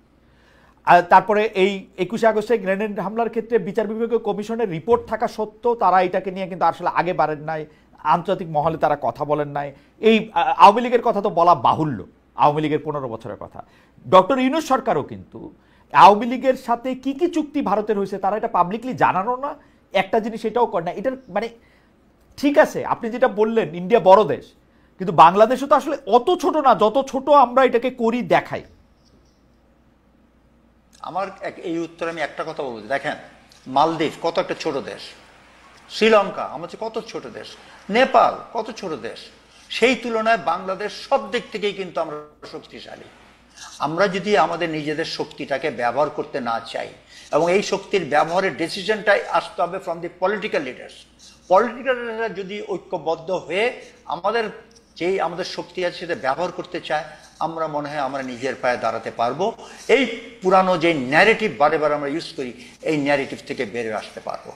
তারপরে এই 21শে আগস্টে গ্রেনেড হামলার ক্ষেত্রে বিচার বিভাগীয় কমিশনের রিপোর্ট থাকা সত্ত্বেও তারা এটাকে নিয়ে কিন্তু আসলে আগে বাড়েন নাই, আন্তর্জাতিক মহলে তারা কথা বলেন নাই। এই আওয়ামী লীগের কথা তো বলা বাহুল্য, আওয়ামী লীগের 15 বছরের কথা। ডক্টর ইউনূস সরকারও কিন্তু আওয়ামী লীগের সাথে কি কি চুক্তি ভারতের হয়েছে তারা এটা পাবলিকলি জানানো না, একটা জিনিস এটাও করে না। এটার মানে ঠিক আছে আপনি যেটা বললেন ইন্ডিয়া বড় দেশ, কিন্তু বাংলাদেশও তো আসলে অত ছোট না যত ছোট আমরা এটাকে করি দেখাই। আমার এই উত্তরে আমি একটা কথা বলবো, দেখেন মালদ্বীপ কত একটা ছোট দেশ, শ্রীলঙ্কা আমাদের কত ছোট দেশ, নেপাল কত ছোট দেশ, সেই তুলনায় বাংলাদেশ সব দিক থেকেই কিন্তু আমরা শক্তিশালী। আমরা যদি আমাদের নিজেদের শক্তিটাকে ব্যবহার করতে না চাই, এবং এই শক্তির ব্যবহারের ডিসিশনটাই আসতে হবে from the political leaders. Political লিডাররা যদি ঐক্যবদ্ধ হয়ে আমাদের শক্তি আছে সেটা ব্যবহার করতে চায়, আমরা মনে হয় আমরা নিজের পায়ে দাঁড়াতে পারবো। এই পুরানো যে ন্যারেটিভ বারে বারে আমরা ইউজ করি, এই ন্যারেটিভ থেকে বেরিয়ে আসতে পারবো।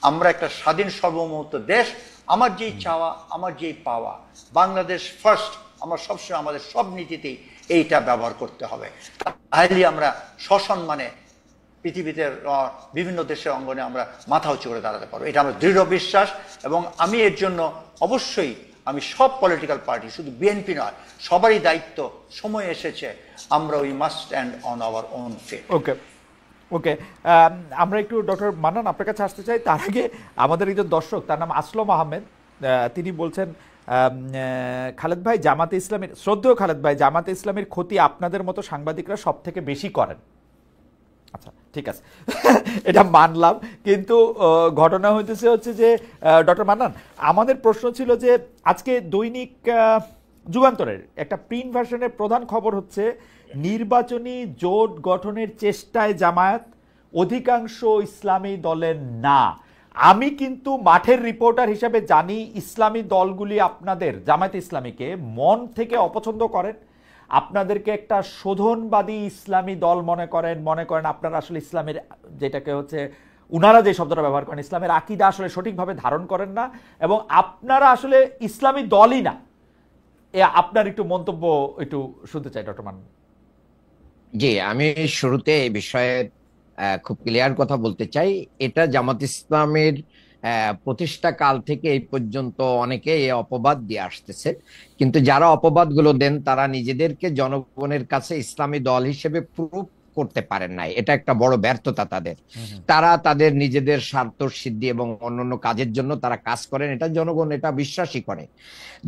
আমরা একটা স্বাধীন সার্বভৌমত্ব দেশ, আমার যেই চাওয়া আমার যেই পাওয়া, বাংলাদেশ ফার্স্ট, আমরা সবসময় আমাদের সব নীতিতেই এইটা ব্যবহার করতে হবে। তাহলে আমরা সসম্মানে পৃথিবীতে বিভিন্ন দেশের অঙ্গনে আমরা মাথা উঁচু করে দাঁড়াতে পারবো, এটা আমার দৃঢ় বিশ্বাস। এবং আমি এর জন্য অবশ্যই আমি সব পলিটিক্যাল পার্টি, শুধু বিএনপি নয়, সবারই দায়িত্ব, সময় এসেছে আমরা we must stand on our own feet. Okay okay, আমরা একটু ডক্টর মান্নান আপনার কাছে আসতে চাই। তার আগে আমাদের একজন দর্শক, তার নাম আসলম আহমেদ, তিনি বলছেন খালেদ ভাই জামাতে ইসলামের, শ্রদ্ধেয় খালেদ ভাই, জামাতে ইসলামের ক্ষতি আপনাদের মতো সাংবাদিকরা সব থেকে বেশি করেন। আচ্ছা ঠিক আছে, এটা মানলাম, কিন্তু ঘটনা হচ্ছে যে ডক্টর মান্নান, আমাদের প্রশ্ন ছিল যে আজকে দৈনিক যুগান্তরের একটা প্রিন্ট ভার্সনের প্রধান খবর হচ্ছে নির্বাচনী জোট গঠনের চেষ্টায় জামায়াত, অধিকাংশ ইসলামী দলের না। আমি কিন্তু মাঠের রিপোর্টার হিসেবে জানি ইসলামী দলগুলি আপনাদের জামায়াত ইসলামীকে মন থেকে অপছন্দ করেন, আপনাদেরকে একটা শোধনবাদী ইসলামী দল মনে করেন আপনারা আসলে ইসলামের যেটাকে হচ্ছে উনারা যে শব্দটা ব্যবহার করেন, ইসলামের আকীদা আসলে সঠিকভাবে ধারণ করেন না, এবং আপনারা আসলে ইসলামী দলই না। আপনার একটু মন্তব্য একটু শুনতে চাই ডক্টর মান। জি, আমি শুরুতে এই বিষয়ে খুব ক্লিয়ার কথা বলতে চাই। এটা জামাত ইসলামের প্রতিষ্ঠা কাল থেকে এই পর্যন্ত অনেকে এই অপবাদ দিয়ে আসতেছে, কিন্তু যারা অপবাদগুলো দেন তারা নিজেদেরকে জনগণের কাছে ইসলামী দল হিসেবে প্রুফ করতে পারেন নাই। এটা একটা বড় ব্যর্থতা তাদের। তারা তাদের নিজেদের স্বার্থ সিদ্ধি এবং অন্যান্য কাজের জন্য তারা কাজ করেন, এটা জনগণ এটা বিশ্বাসই করে।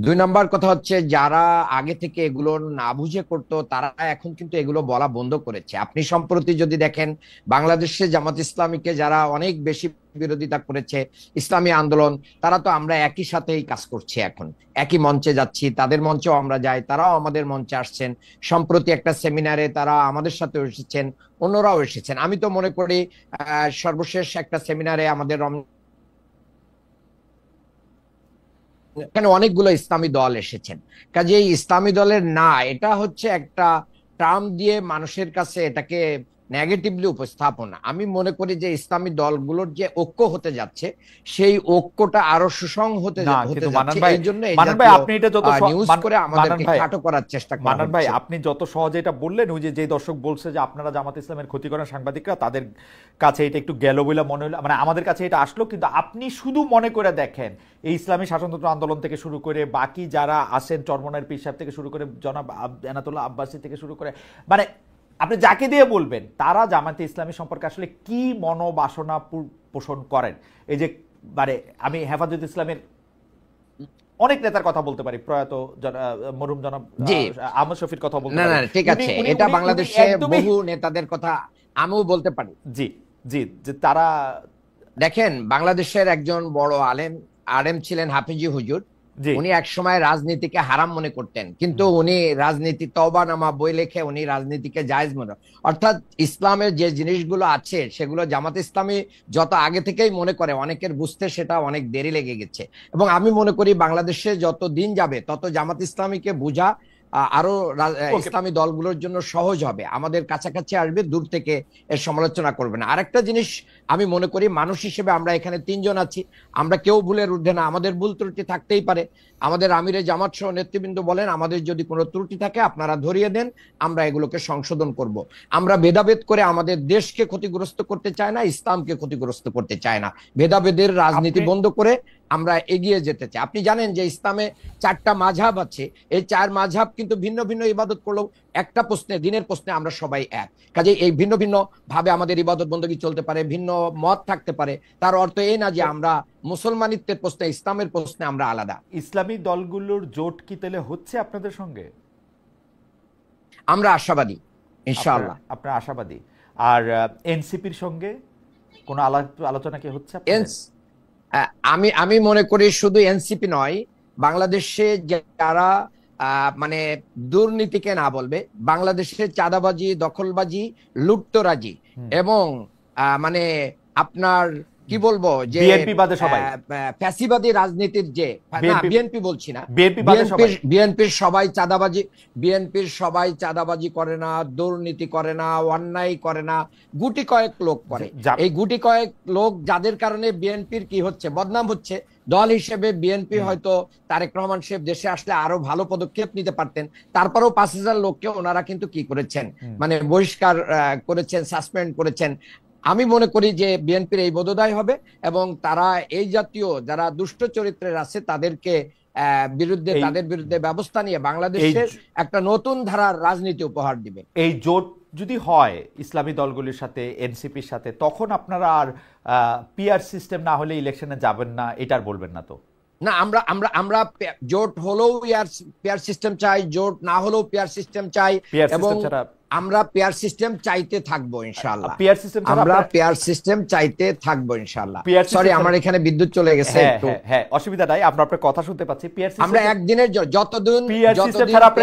2 নম্বর কথা হচ্ছে, যারা আগে থেকে এগুলো না বুঝে করতো তারা এখন কিন্তু এগুলো বলা বন্ধ করেছে। আপনি সম্প্রতি যদি দেখেন বাংলাদেশে জামাত ইসলামীকে যারা অনেক বেশি বিরোধিতা করেছে, ইসলামী আন্দোলন, তারা তো আমরা একই সাথেই কাজ করছি, এখন একই মঞ্চে যাচ্ছি, তাদের মঞ্চেও আমরা যাই, তারাও আমাদের মঞ্চে আসছেন। সম্প্রতি একটা সেমিনারে তারা আমাদের সাথে এসেছেন, অন্যরাও এসেছেন। আমি তো মনে করি সর্বশেষ একটা সেমিনারে আমাদের এখানে অনেকগুলো ইসলামী দল এসেছেন। কাজেই ইসলামী দলের না, এটা হচ্ছে একটা টার্ম দিয়ে মানুষের কাছে এটাকে নেগেটিভলি উপস্থাপনা। আমি মনে করি যে ইসলামী দলগুলোর যে ঐক্য হতে যাচ্ছে, সেই ঐক্যটা আরো সুসং হতে না হতে কিন্তু মান্নান যাচ্ছে। ভাই, এই জন্য এই মান্নান ভাই জাতীয় আপনি এটা যত নিউজ করে আমাদেরকে খাটো করার চেষ্টা করা মান্নান ভাই হচ্ছে। আপনি যত সহজে এটা বললেন, ওই যে দর্শক বলছে যে আপনারা জামাত ইসলামের ক্ষতি করেন সাংবাদিকরা, তাদের কাছে এটা একটু গেল বলে মনে হলো, মানে আমাদের কাছে এটা আসলো। কিন্তু আপনি শুধু মনে করে দেখেন, এই ইসলামী শাসনতন্ত্র আন্দোলন থেকে শুরু করে বাকি যারা আসেন, চরমনায়ের পীর সাহেব থেকে শুরু করে জনাব এনাতুল্লাহ আব্বাসী থেকে শুরু করে, মানে আপনি যাকে দিয়ে বলবেন, তারা জামাতে ইসলামী সম্পর্কে আসলে কি মনোবাসনা পোষণ করেন। এই যে মানে আমি হেফাজত ইসলামের অনেক নেতার কথা বলতে পারি, প্রয়াত মরহুম জনাব আহমদ শফির কথা বলতে পারি। না ঠিক আছে, এটা বাংলাদেশে বহু নেতাদের কথা আমিও বলতে পারি। জি জি, যে তারা দেখেন, বাংলাদেশের একজন বড় আলেম ছিলেন হাফিজি হুজুর। উনি একসময় রাজনীতিকে হারাম মনে করতেন, কিন্তু উনি রাজনীতি তওবানামা বই লিখে উনি রাজনীতিকে জায়েজ মনে, অর্থাৎ ইসলামের যে জিনিসগুলো আছে সেগুলো জামাত ইসলামী যত আগে থেকেই মনে করে, অনেকের বুঝতে সেটা অনেক দেরি লেগে গেছে। এবং আমি মনে করি বাংলাদেশে যত দিন যাবে তত জামাত ইসলামীকে বোঝা আরো ইসলামী দলগুলোর জন্য সহজ হবে, আমাদের কাছাকাছি আসবে, দূর থেকে এর সমালোচনা করবে না। আরেকটা জিনিস আমি মনে করি, মানুষ হিসেবে আমরা এখানে তিনজন আছি, আমরা কেউ ভুলের ঊর্ধ্বে না, আমাদের ভুল ত্রুটি থাকতেই পারে। আমাদের আমিরে জামাত সহ নেতৃবৃন্দ বলেন, আমাদের যদি কোনো ত্রুটি থাকে আপনারা ধরিয়ে দেন, আমরা এগুলোকে সংশোধন করব। আমরা ভেদাভেদ করে আমাদের দেশকে ক্ষতিগ্রস্ত করতে চাই না, ইসলামকে ক্ষতিগ্রস্ত করতে চাই না। ভেদাভেদের রাজনীতি বন্ধ করে আমরা এগিয়ে যেতে চাই। আপনি জানেন যে ইসলামে 4টা মাযহাব আছে, এই 4 মাযহাব কিন্তু ভিন্ন ভিন্ন ইবাদত করলেও একটা প্রশ্নে, দিনের প্রশ্নে আমরা সবাই এক। কাজে এই ভিন্ন ভিন্ন ভাবে আমাদের ইবাদত বন্দী চলতে পারে, ভিন্ন মত থাকতে পারে, তার অর্থ এই না যে আমরা মুসলমানিত্বের প্রশ্নে, ইসলামের প্রশ্নে আমরা আলাদা। ইসলামী দলগুলোর জোট কি তাহলে হচ্ছে আপনাদের সঙ্গে? আমরা আশাবাদী, ইনশাআল্লাহ। আপনারা আশাবাদী। আর এনসিপির সঙ্গে কোনো আলোচনা কি হচ্ছে? আমি মনে করি শুধু এনসিপি নয়, বাংলাদেশে যারা মানে দুর্নীতিকে না বলবে, বাংলাদেশের চাঁদাবাজি, দখলবাজি, লুটতরাজি এবং মানে আপনার কি বলবো যে ফ্যাসিবাদী রাজনীতির যে, বিএনপি বলছি না, বিএনপির সবাই চাঁদাবাজি, বিএনপির সবাই চাঁদাবাজি করে না, দুর্নীতি করে না, অন্যায় করে না, গুটি কয়েক লোক করে। এই গুটি কয়েক লোক যাদের কারণে বিএনপির কি হচ্ছে, বদনাম হচ্ছে। দল হিসেবে বিএনপি হয়তো তারেক রহমান সাহেব দেশে আসলে আরো ভালো পদক্ষেপ নিতে পারতেন, তারপরেও 5,000 লোককে ওনারা কিন্তু কি করেছেন, মানে বহিষ্কার করেছেন, সাসপেন্ড করেছেন। আমি মনে করি যে বিএনপির এই বোধোদয় হবে এবং তারা এই জাতীয় যারা দুষ্ট চরিত্রের আছে তাদেরকে তাদের বিরুদ্ধে ব্যবস্থা নিয়ে বাংলাদেশের একটা নতুন ধারার রাজনীতি উপহার দিবে। এই জোট যদি হয় ইসলামী দলগুলির সাথে, এনসিপির সাথে, তখন আপনারা আর পিআর সিস্টেম না হলে ইলেকশনে যাবেন না, এটার বলবেন না তো? না, আমরা জোট হলেও পিআর সিস্টেম চাই, জোট না হলেও পিআর সিস্টেম চাই, এবং আমরা পিআর সিস্টেম চাইতে থাকবো ইনশাআল্লাহ। আমরা পিআর সিস্টেম চাইতে থাকবো ইনশাআল্লাহ। সরি, আমার এখানে বিদ্যুৎ চলে গেছে একটু। হ্যাঁ, অসুবিধা নাই, আমরা আপনার কথা শুনতে পাচ্ছি। পিআর সিস্টেম আমরা একদিনের যতদিন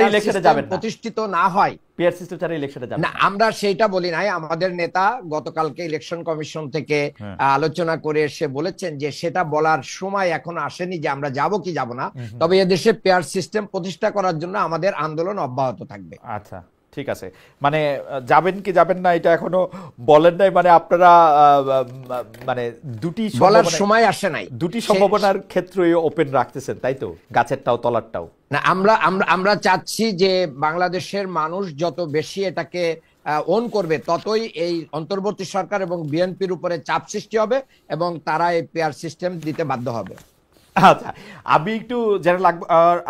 ইলেকশনে যাবেন প্রতিষ্ঠিত না হয়, পিআর সিস্টেম ছাড়া ইলেকশনে যাবেন না, আমরা সেইটা বলি নাই। আমাদের নেতা গতকালকে ইলেকশন কমিশন থেকে আলোচনা করে এসে বলেছেন যে সেটা বলার সময় এখনো আসেনি যে আমরা যাব কি যাব না, তবে এদেশে পিআর সিস্টেম প্রতিষ্ঠা করার জন্য আমাদের আন্দোলন অব্যাহত থাকবে। আচ্ছা, ঠিক আছে। মানে যাবেন কি যাবেন না এটা এখনো বলেন নাই, মানে আপনারা মানে দুটি বলার সময় আসে নাই, দুটি সম্ভাবনার ক্ষেত্রেই ওপেন রাখতেছেন, তাই তো? গাছেরটাও তলারটাও না। আমরা চাচ্ছি যে বাংলাদেশের মানুষ যত বেশি এটাকে ওন করবে, ততই এই অন্তর্বর্তী সরকার এবং বিএনপির উপরে চাপ সৃষ্টি হবে এবং তারা এই পিআর সিস্টেম দিতে বাধ্য হবে। আচ্ছা, আমি একটু যেটা লাগবে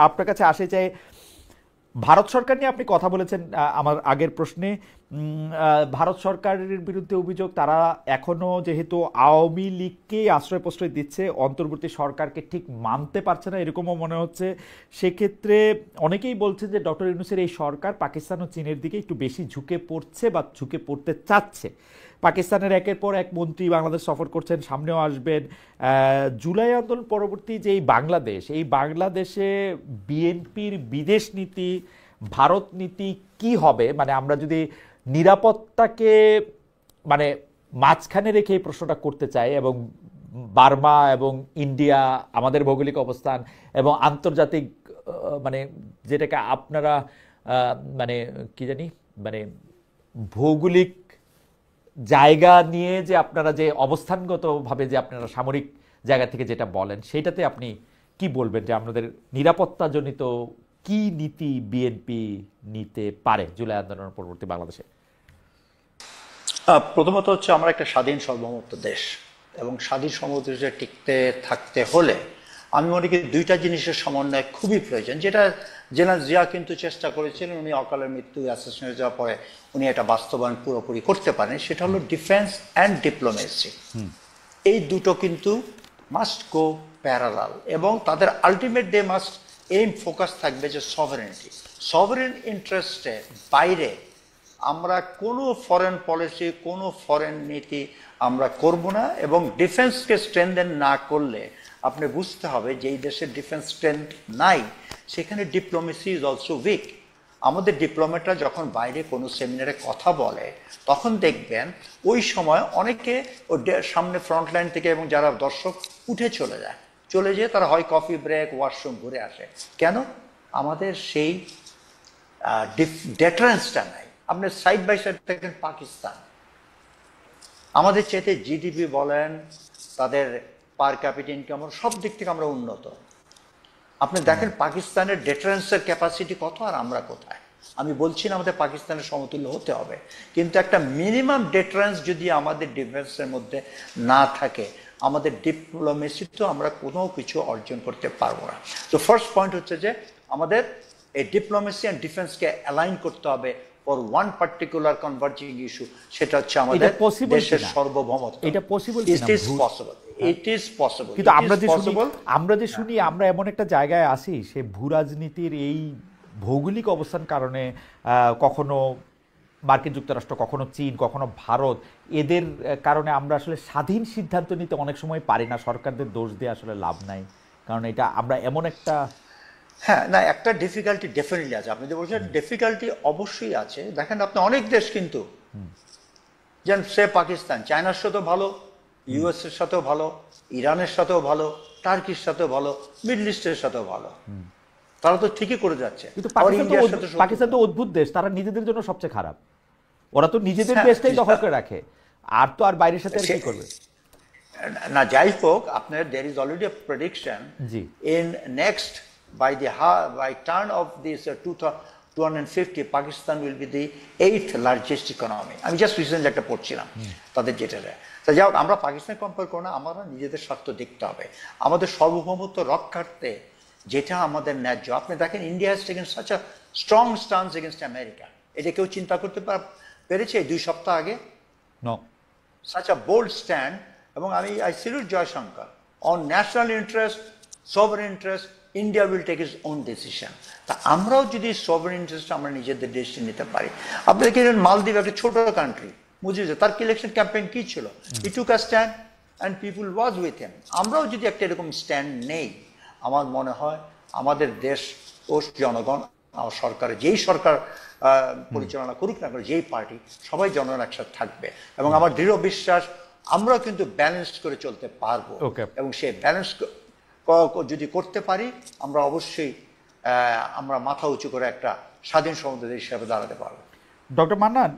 আপনার কাছে আসে চাই, ভারত সরকার নিয়ে আপনি কথা বলেছেন আমার আগের প্রশ্নে। ভারত সরকারের বিরুদ্ধে অভিযোগ, তারা এখনো যেহেতু আওয়ামী লীগকে আশ্রয় প্রশ্রয় দিচ্ছে, অন্তর্বর্তী সরকারকে ঠিক মানতে পারছে না, এরকমও মনে হচ্ছে। সেক্ষেত্রে অনেকেই বলছেন যে ডক্টর ইউনূসের এই সরকার পাকিস্তান ও চীনের দিকে একটু বেশি ঝুঁকে পড়ছে বা ঝুঁকে পড়তে চাচ্ছে। পাকিস্তানের একের পর এক মন্ত্রী বাংলাদেশ সফর করছেন, সামনেও আসবেন। জুলাই আন্দোলন পরবর্তী যে এই বাংলাদেশে বিএনপির বিদেশ নীতি, ভারত নীতি কি হবে? মানে আমরা যদি নিরাপত্তাকে মানে মাঝখানে রেখে এই প্রশ্নটা করতে চাই, এবং বার্মা এবং ইন্ডিয়া, আমাদের ভৌগোলিক অবস্থান এবং আন্তর্জাতিক মানে যেটাকে আপনারা মানে কি জানি মানে ভৌগোলিক জায়গা নিয়ে যে আপনারা যে অবস্থানগতভাবে যে আপনারা সামরিক জায়গা থেকে যেটা বলেন, সেটাতে আপনি কি বলবেন যে আপনাদের নিরাপত্তাজনিত কি নীতি বিএনপি নিতে পারে জুলাই আন্দোলনের পরবর্তী বাংলাদেশে? প্রথমত হচ্ছে আমরা একটা স্বাধীন সার্বভৌমত্ব দেশ, এবং স্বাধীন সার্বভৌমত্ব দেশে টিকতে থাকতে হলে আমি মনে করি দুইটা জিনিসের সমন্বয় খুবই প্রয়োজন, যেটা জেনারেল জিয়া কিন্তু চেষ্টা করেছিলেন। উনি অকালের মৃত্যু অ্যাসেসিনেট হয়ে যাওয়ার পরে উনি এটা বাস্তবায়ন পুরোপুরি করতে পারেন। সেটা হলো ডিফেন্স অ্যান্ড ডিপ্লোমেসি। এই দুটো কিন্তু মাস্ট গো প্যারালাল, এবং তাদের ultimate day must aim focus থাকবে যে সভারেনিটি, সভারেন ইন্টারেস্টে বাইরে আমরা কোনো ফরেন পলিসি, কোনো ফরেন নীতি আমরা করব না। এবং ডিফেন্সকে স্ট্রেনথেন না করলে আপনি বুঝতে হবে যে এই দেশের ডিফেন্স স্ট্রেংথ নাই, সেখানে ডিপ্লোমেসি ইজ অলসো উইক। আমাদের ডিপ্লোমেটরা যখন বাইরে কোনো সেমিনারে কথা বলে তখন দেখবেন ওই সময় অনেকে সামনে ফ্রন্টলাইন থেকে এবং যারা দর্শক উঠে চলে যেয়ে তারা হয় কফি ব্রেক, ওয়াশরুম ঘুরে আসে। কেন? আমাদের সেই ডেটারেন্সটা নাই। আপনি সাইড বাই সাইড দেখেন পাকিস্তান, আমাদের চেয়ে জিডিপি বলেন, তাদের পার ক্যাপিটা ইনকাম, সব দিক থেকে আমরা উন্নত। আপনি দেখেন পাকিস্তানের ডেটারেন্সের ক্যাপাসিটি কত আর আমরা কোথায়। আমি বলছি না আমাদের পাকিস্তানের সমতুল্য হতে হবে, কিন্তু একটা মিনিমাম ডেটারেন্স যদি আমাদের ডিফেন্সের মধ্যে না থাকে, আমাদের ডিপ্লোমেসিতেও আমরা কোনো কিছু অর্জন করতে পারবো না। তো ফার্স্ট পয়েন্ট হচ্ছে যে আমাদের এই ডিপ্লোমেসি অ্যান্ড ডিফেন্সকে অ্যালাইন করতে হবে for one particular converging issue, সেটা হচ্ছে আমাদের দেশের সার্বভৌমত্ব। এটা পসিবল কিনা? It is possible, it is possible. কিন্তু আমরা যে শুনি আমরা এমন একটা জায়গায় আসি, সে ভূ রাজনীতির এই ভৌগোলিক অবস্থান কারণে কখনো মার্কিন যুক্তরাষ্ট্র, কখনো চীন, কখনো ভারত, এদের কারণে আমরা আসলে স্বাধীন সিদ্ধান্ত নিতে অনেক সময় পারি না। সরকারদের দোষ দিয়ে আসলে লাভ নাই, কারণ এটা আমরা এমন একটা হ্যাঁ না, একটা ডিফিকাল্টি ডেফিনেটলি আছে। আপনি যে বলছেন ডিফিকাল্টি অবশ্যই আছে। দেখেন আপনি অনেক দেশ কিন্তু যেন সে পাকিস্তান চায়নার সাথেও ভালো, ইউএস এর সাথেও ভালো, ইরানের সাথেও ভালো, টার্কির সাথেও ভালো, মিডল ইস্টের সাথেও ভালো, তারা তো ঠিকই করে যাচ্ছে। কিন্তু পাকিস্তান তো অদ্ভুত দেশ, তারা নিজেদের জন্য সবচেয়ে খারাপ। ওরা তো নিজেদের দেশটাই দখল করে রাখে, আর তো আর বাইরের সাথে কি করবে না। যাই হোক, আপনার there is already a prediction in next by turn of this 250 Pakistan will be the 8th largest economy. আমি জাস্ট রিসেন্টলি একটা পড়ছিলাম তাদের যেটা। যাই হোক, আমরা পাকিস্তান কম্পেয়ার করো না, আমরা নিজেদের স্বার্থ দেখতে হবে। আমাদের সার্বভৌমত্ব রক্ষার্থে যেটা আমাদের ন্যায্য। আপনি দেখেন India has taken such a strong stance against America. এটা কেউ চিন্তা করতে পেরেছে 2 সপ্তাহ আগে? No. Such a bold stand. এবং I salute Jaishankar. On national interest, sovereign interest, India will take its own decision. তা আমরাও যদি সভারেন ইন্টারেস্ট আমরা নিজেদের দেশে নিতে পারি। আপনি দেখেন মালদ্বীপ একটা ছোট কান্ট্রি, বুঝেছে তার ইলেকশন ক্যাম্পেইন কি ছিল? He took a stand and people was with him. আমরাও যদি একটা এরকম স্ট্যান্ড নেই, আমার মনে হয় আমাদের দেশ ও জনগণ, আমার সরকারের যেই সরকার পরিচালনা করুক না করে, যেই পার্টি, সবাই জনগণ একসাথে থাকবে। এবং আমার দৃঢ় বিশ্বাস আমরাও কিন্তু ব্যালেন্স করে চলতে পারবো। এবং সেই ব্যালেন্স যদি করতে পারি, আমরা অবশ্যই আমরা মাথা উঁচু করে একটা স্বাধীন সমুদ্র দেশ হিসাবে দাঁড়াতে পারবো। ডক্টর মান্নান,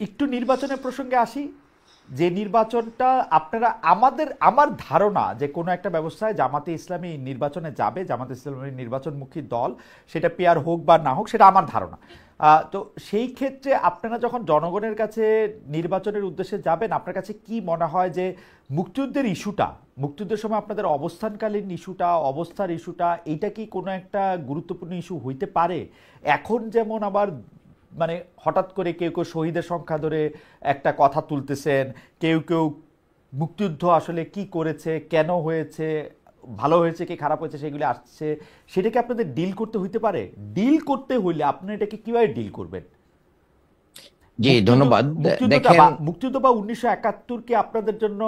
একটু নির্বাচনের প্রসঙ্গে আসি। যে নির্বাচনটা আপনারা আমার ধারণা যে কোনো একটা ব্যবস্থায় জামাতে ইসলামী নির্বাচনে যাবে, জামাতে ইসলামী নির্বাচনমুখী দল, সেটা পেয়ার হোক বা না হোক, সেটা আমার ধারণা। তো সেই ক্ষেত্রে আপনারা যখন জনগণের কাছে নির্বাচনের উদ্দেশ্যে যাবেন, আপনার কাছে কি মনে হয় যে মুক্তিযুদ্ধের ইস্যুটা, মুক্তিযুদ্ধের সময় আপনাদের অবস্থানকালীন ইস্যুটা, অবস্থার ইস্যুটা, এইটা কি কোনো একটা গুরুত্বপূর্ণ ইস্যু হইতে পারে? এখন যেমন আবার মানে হঠাৎ করে কেউ কেউ শহীদের সংখ্যা ধরে একটা কথা তুলতেছেন, কেউ কেউ মুক্তিযুদ্ধ আসলে কি করেছে, কেন হয়েছে, ভালো হয়েছে কি খারাপ হয়েছে, সেগুলি আসছে। সেটাকে আপনাদের ডিল করতে হইতে পারে। ডিল করতে হইলে আপনি এটাকে কিভাবে ডিল করবেন? জি ধন্যবাদ। দেখেন, মুক্তিযুদ্ধ বা 1971 কি আপনাদের জন্য,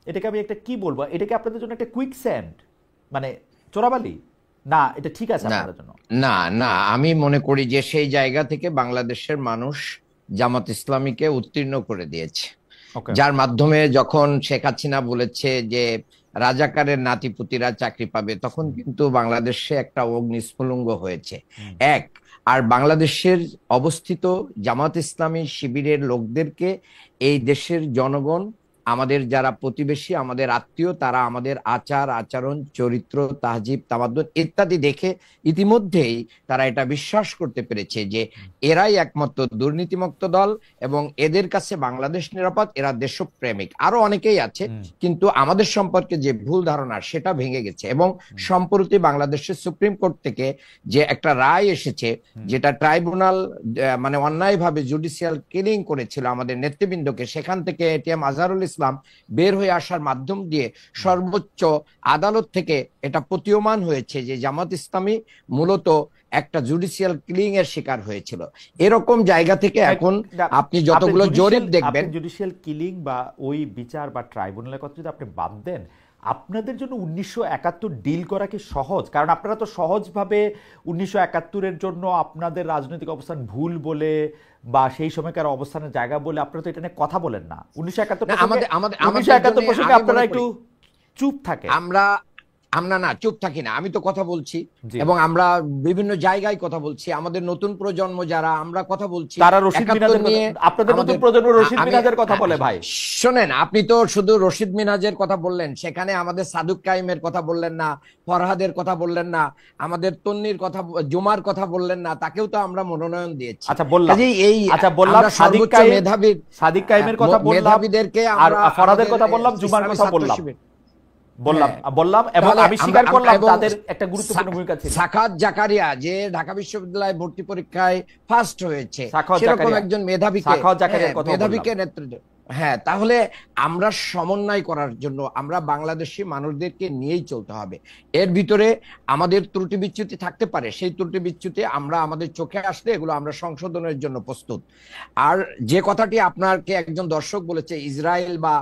এটাকে আমি একটা কি বলবো, এটাকে আপনাদের জন্য একটা কুইক স্যান্ড, মানে চোরাবালি না, এটা ঠিক আছে না আপনাদের জন্য? না না, আমি মনে করি যে সেই জায়গা থেকে বাংলাদেশের মানুষ জামাত ইসলামীকে উত্তীর্ণ করে দিয়েছে, ওকে। যার মাধ্যমে যখন শেখ হাসিনা বলেছে যে রাজাকারের নাতিপুতিরা চাকরি পাবে, তখন কিন্তু বাংলাদেশে একটা অগ্নিস্ফুলিঙ্গ হয়েছে। এক, আর বাংলাদেশের অবস্থিত জামাত ইসলামী শিবিরের লোকদেরকে এই দেশের জনগণ, আমাদের যারা প্রতিবেশী, আমাদের আত্মীয়, তারা আমাদের আচার আচরণ, চরিত্র, তাহজিব, তামাদ্দুন ইত্যাদি দেখে ইতিমধ্যেই তারা এটা বিশ্বাস করতে পেরেছে যে এরাই একমাত্র দুর্নীতিমুক্ত দল এবং এদের কাছে বাংলাদেশ নিরাপদ, এরা দেশপ্রেমিক। আরো অনেকেই আছে, কিন্তু আমাদের সম্পর্কে যে ভুল ধারণা সেটা ভেঙে গেছে। এবং সম্প্রতি বাংলাদেশের সুপ্রিম কোর্ট থেকে যে একটা রায় এসেছে, যেটা ট্রাইব্যুনাল মানে অন্যায়ভাবে জুডিশিয়াল কিলিং করেছিল আমাদের নেতৃবৃন্দকে, সেখান থেকে এটিএম আজহারুল ইসলাম বের হয়ে আসার মাধ্যম দিয়ে সর্বোচ্চ আদালত থেকে এটা প্রতীয়মান হয়েছে যে জামাত ইসলামী মূলত একটা জুডিশিয়াল কিলিং এর শিকার হয়েছিল। এরকম জায়গা থেকে এখন আপনি যতগুলো জরিপ দেখবেন, জুডিশিয়াল কিলিং বা ওই বিচার বা ট্রাইব্যুনালের কথা যদি আপনি বাদ দেন, আপনাদের জন্য 1971 ডিল করা কি সহজ? কারণ আপনারা তো সহজভাবে 1971-এর জন্য আপনাদের রাজনৈতিক অবস্থান ভুল বলে বা সেই সময়কার অবস্থানের জায়গা বলে আপনারা তো এটা নিয়ে কথা বলেন না। 1971 প্রসঙ্গে আপনারা একটু চুপ থাকে। আমরা না চুপ থাকি না, আমি তো কথা বলছি এবং আমরা বিভিন্ন জায়গায় কথা বলছি। আমাদের নতুন প্রজন্ম যারা, আমরা কথা বলছি, তারা রশিদ মিনাজের নিয়ে, আপনাদের নতুন প্রজন্ম রশিদ মিনাজের কথা বলে। ভাই শোনেন, আপনি তো শুধু রশিদ মিনাজের কথা বললেন, সেখানে আমাদের সাদুক কাইমের কথা বললেন না, ফরহাদের কথা বললেন না, আমাদের তন্নির কথা, জুমার কথা বললেন না, তাকেও তো আমরা মনোনয়ন দিয়েছি। আচ্ছা বললাম, এই বললাম সাদিক কাইমের কথা বললাম, মেধাবীদেরকে আর ফরহাদের কথা বললাম, জুমার কথা বললাম এবং আমি স্বীকার করলাম তাদের একটা গুরুত্বপূর্ণ ভূমিকা ছিল। সাখাত জাকারিয়া যে ঢাকা বিশ্ববিদ্যালয় ভর্তি পরীক্ষায় ফার্স্ট হয়েছে, সেরকম একজন মেধাবীকে নেতৃত্ব। হ্যাঁ, তাহলে আমরা সমন্বয় করার জন্য আমরা বাংলাদেশি মানুষদেরকে নিয়েই চলতে হবে। এর ভিতরে আমাদের ত্রুটি বিচ্যুতি থাকতে পারে, সেই ত্রুটি বিচ্যুতি আমরা আমাদের চোখে আসলে এগুলো আমরা সংশোধনের জন্য প্রস্তুত। আর যে কথাটি আপনাকে একজন দর্শক বলেছে ইসরায়েল বা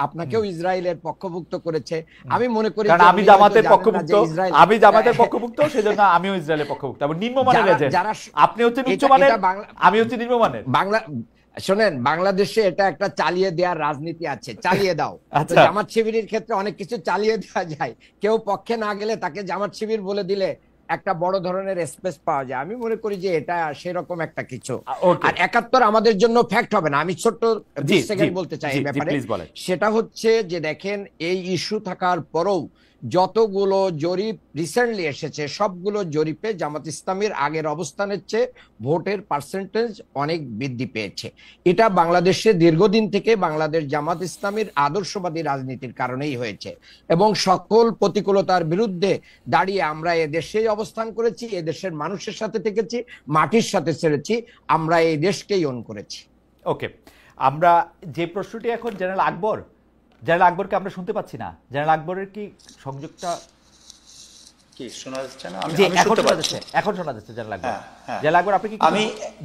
আপনাকেও ইসরায়েলের পক্ষভুক্ত করেছে, আমি মনে করি আমি জামাতের পক্ষভুক্ত, সেজন্য আমিও ইসরায়েলের পক্ষভুক্ত। নিম্নমানের যারা, আপনি হচ্ছেন উচ্চমানের, আমি হচ্ছি নিম্নমানের। বাংলা শোনেন, বাংলাদেশে এটা একটা চালিয়ে দেওয়ার রাজনীতি আছে, চালিয়ে দাও। জামাত শিবিরের ক্ষেত্রে অনেক কিছু চালিয়ে দেওয়া যায়, কেউ পক্ষে না গেলে তাকে জামাত শিবির বলে দিলে একটা বড় ধরনের স্পেস পাওয়া যায়। আমি মনে করি যে এটা সেরকম একটা কিছু। আর 71 আমাদের জন্য ফ্যাক্ট হবে না। আমি ছোট্ট 20 সেকেন্ড বলতে চাই এই ব্যাপারে। সেটা হচ্ছে যে দেখেন, এই ইস্যু থাকার পরেও যতগুলো জরিপ রিসেন্টলি এসেছে, সবগুলো জরিপে জামাত ইসলামীর আগের অবস্থানের চেয়ে ভোটের পার্সেন্টেজ অনেক বৃদ্ধি পেয়েছে। এটা বাংলাদেশে দীর্ঘদিন থেকে বাংলাদেশ জামাত ইসলামীর আদর্শবাদী রাজনীতির কারণেই হয়েছে এবং সকল প্রতিকূলতার বিরুদ্ধে দাঁড়িয়ে আমরা এদেশেই অবস্থান করেছি, এদেশের মানুষের সাথে থেকেছি, মাটির সাথে ছেড়েছি, আমরা এই দেশকেই ওন করেছি। ওকে, আমরা যে প্রশ্নটি এখন জেনারেল আকবরকে আমরা শুনতে পাচ্ছি না। জেনারেল আকবরের কি সংযোগটা কি শোনা যাচ্ছে না? এখন শোনা যাচ্ছে। জেনারেল আকবর, আপনি কি?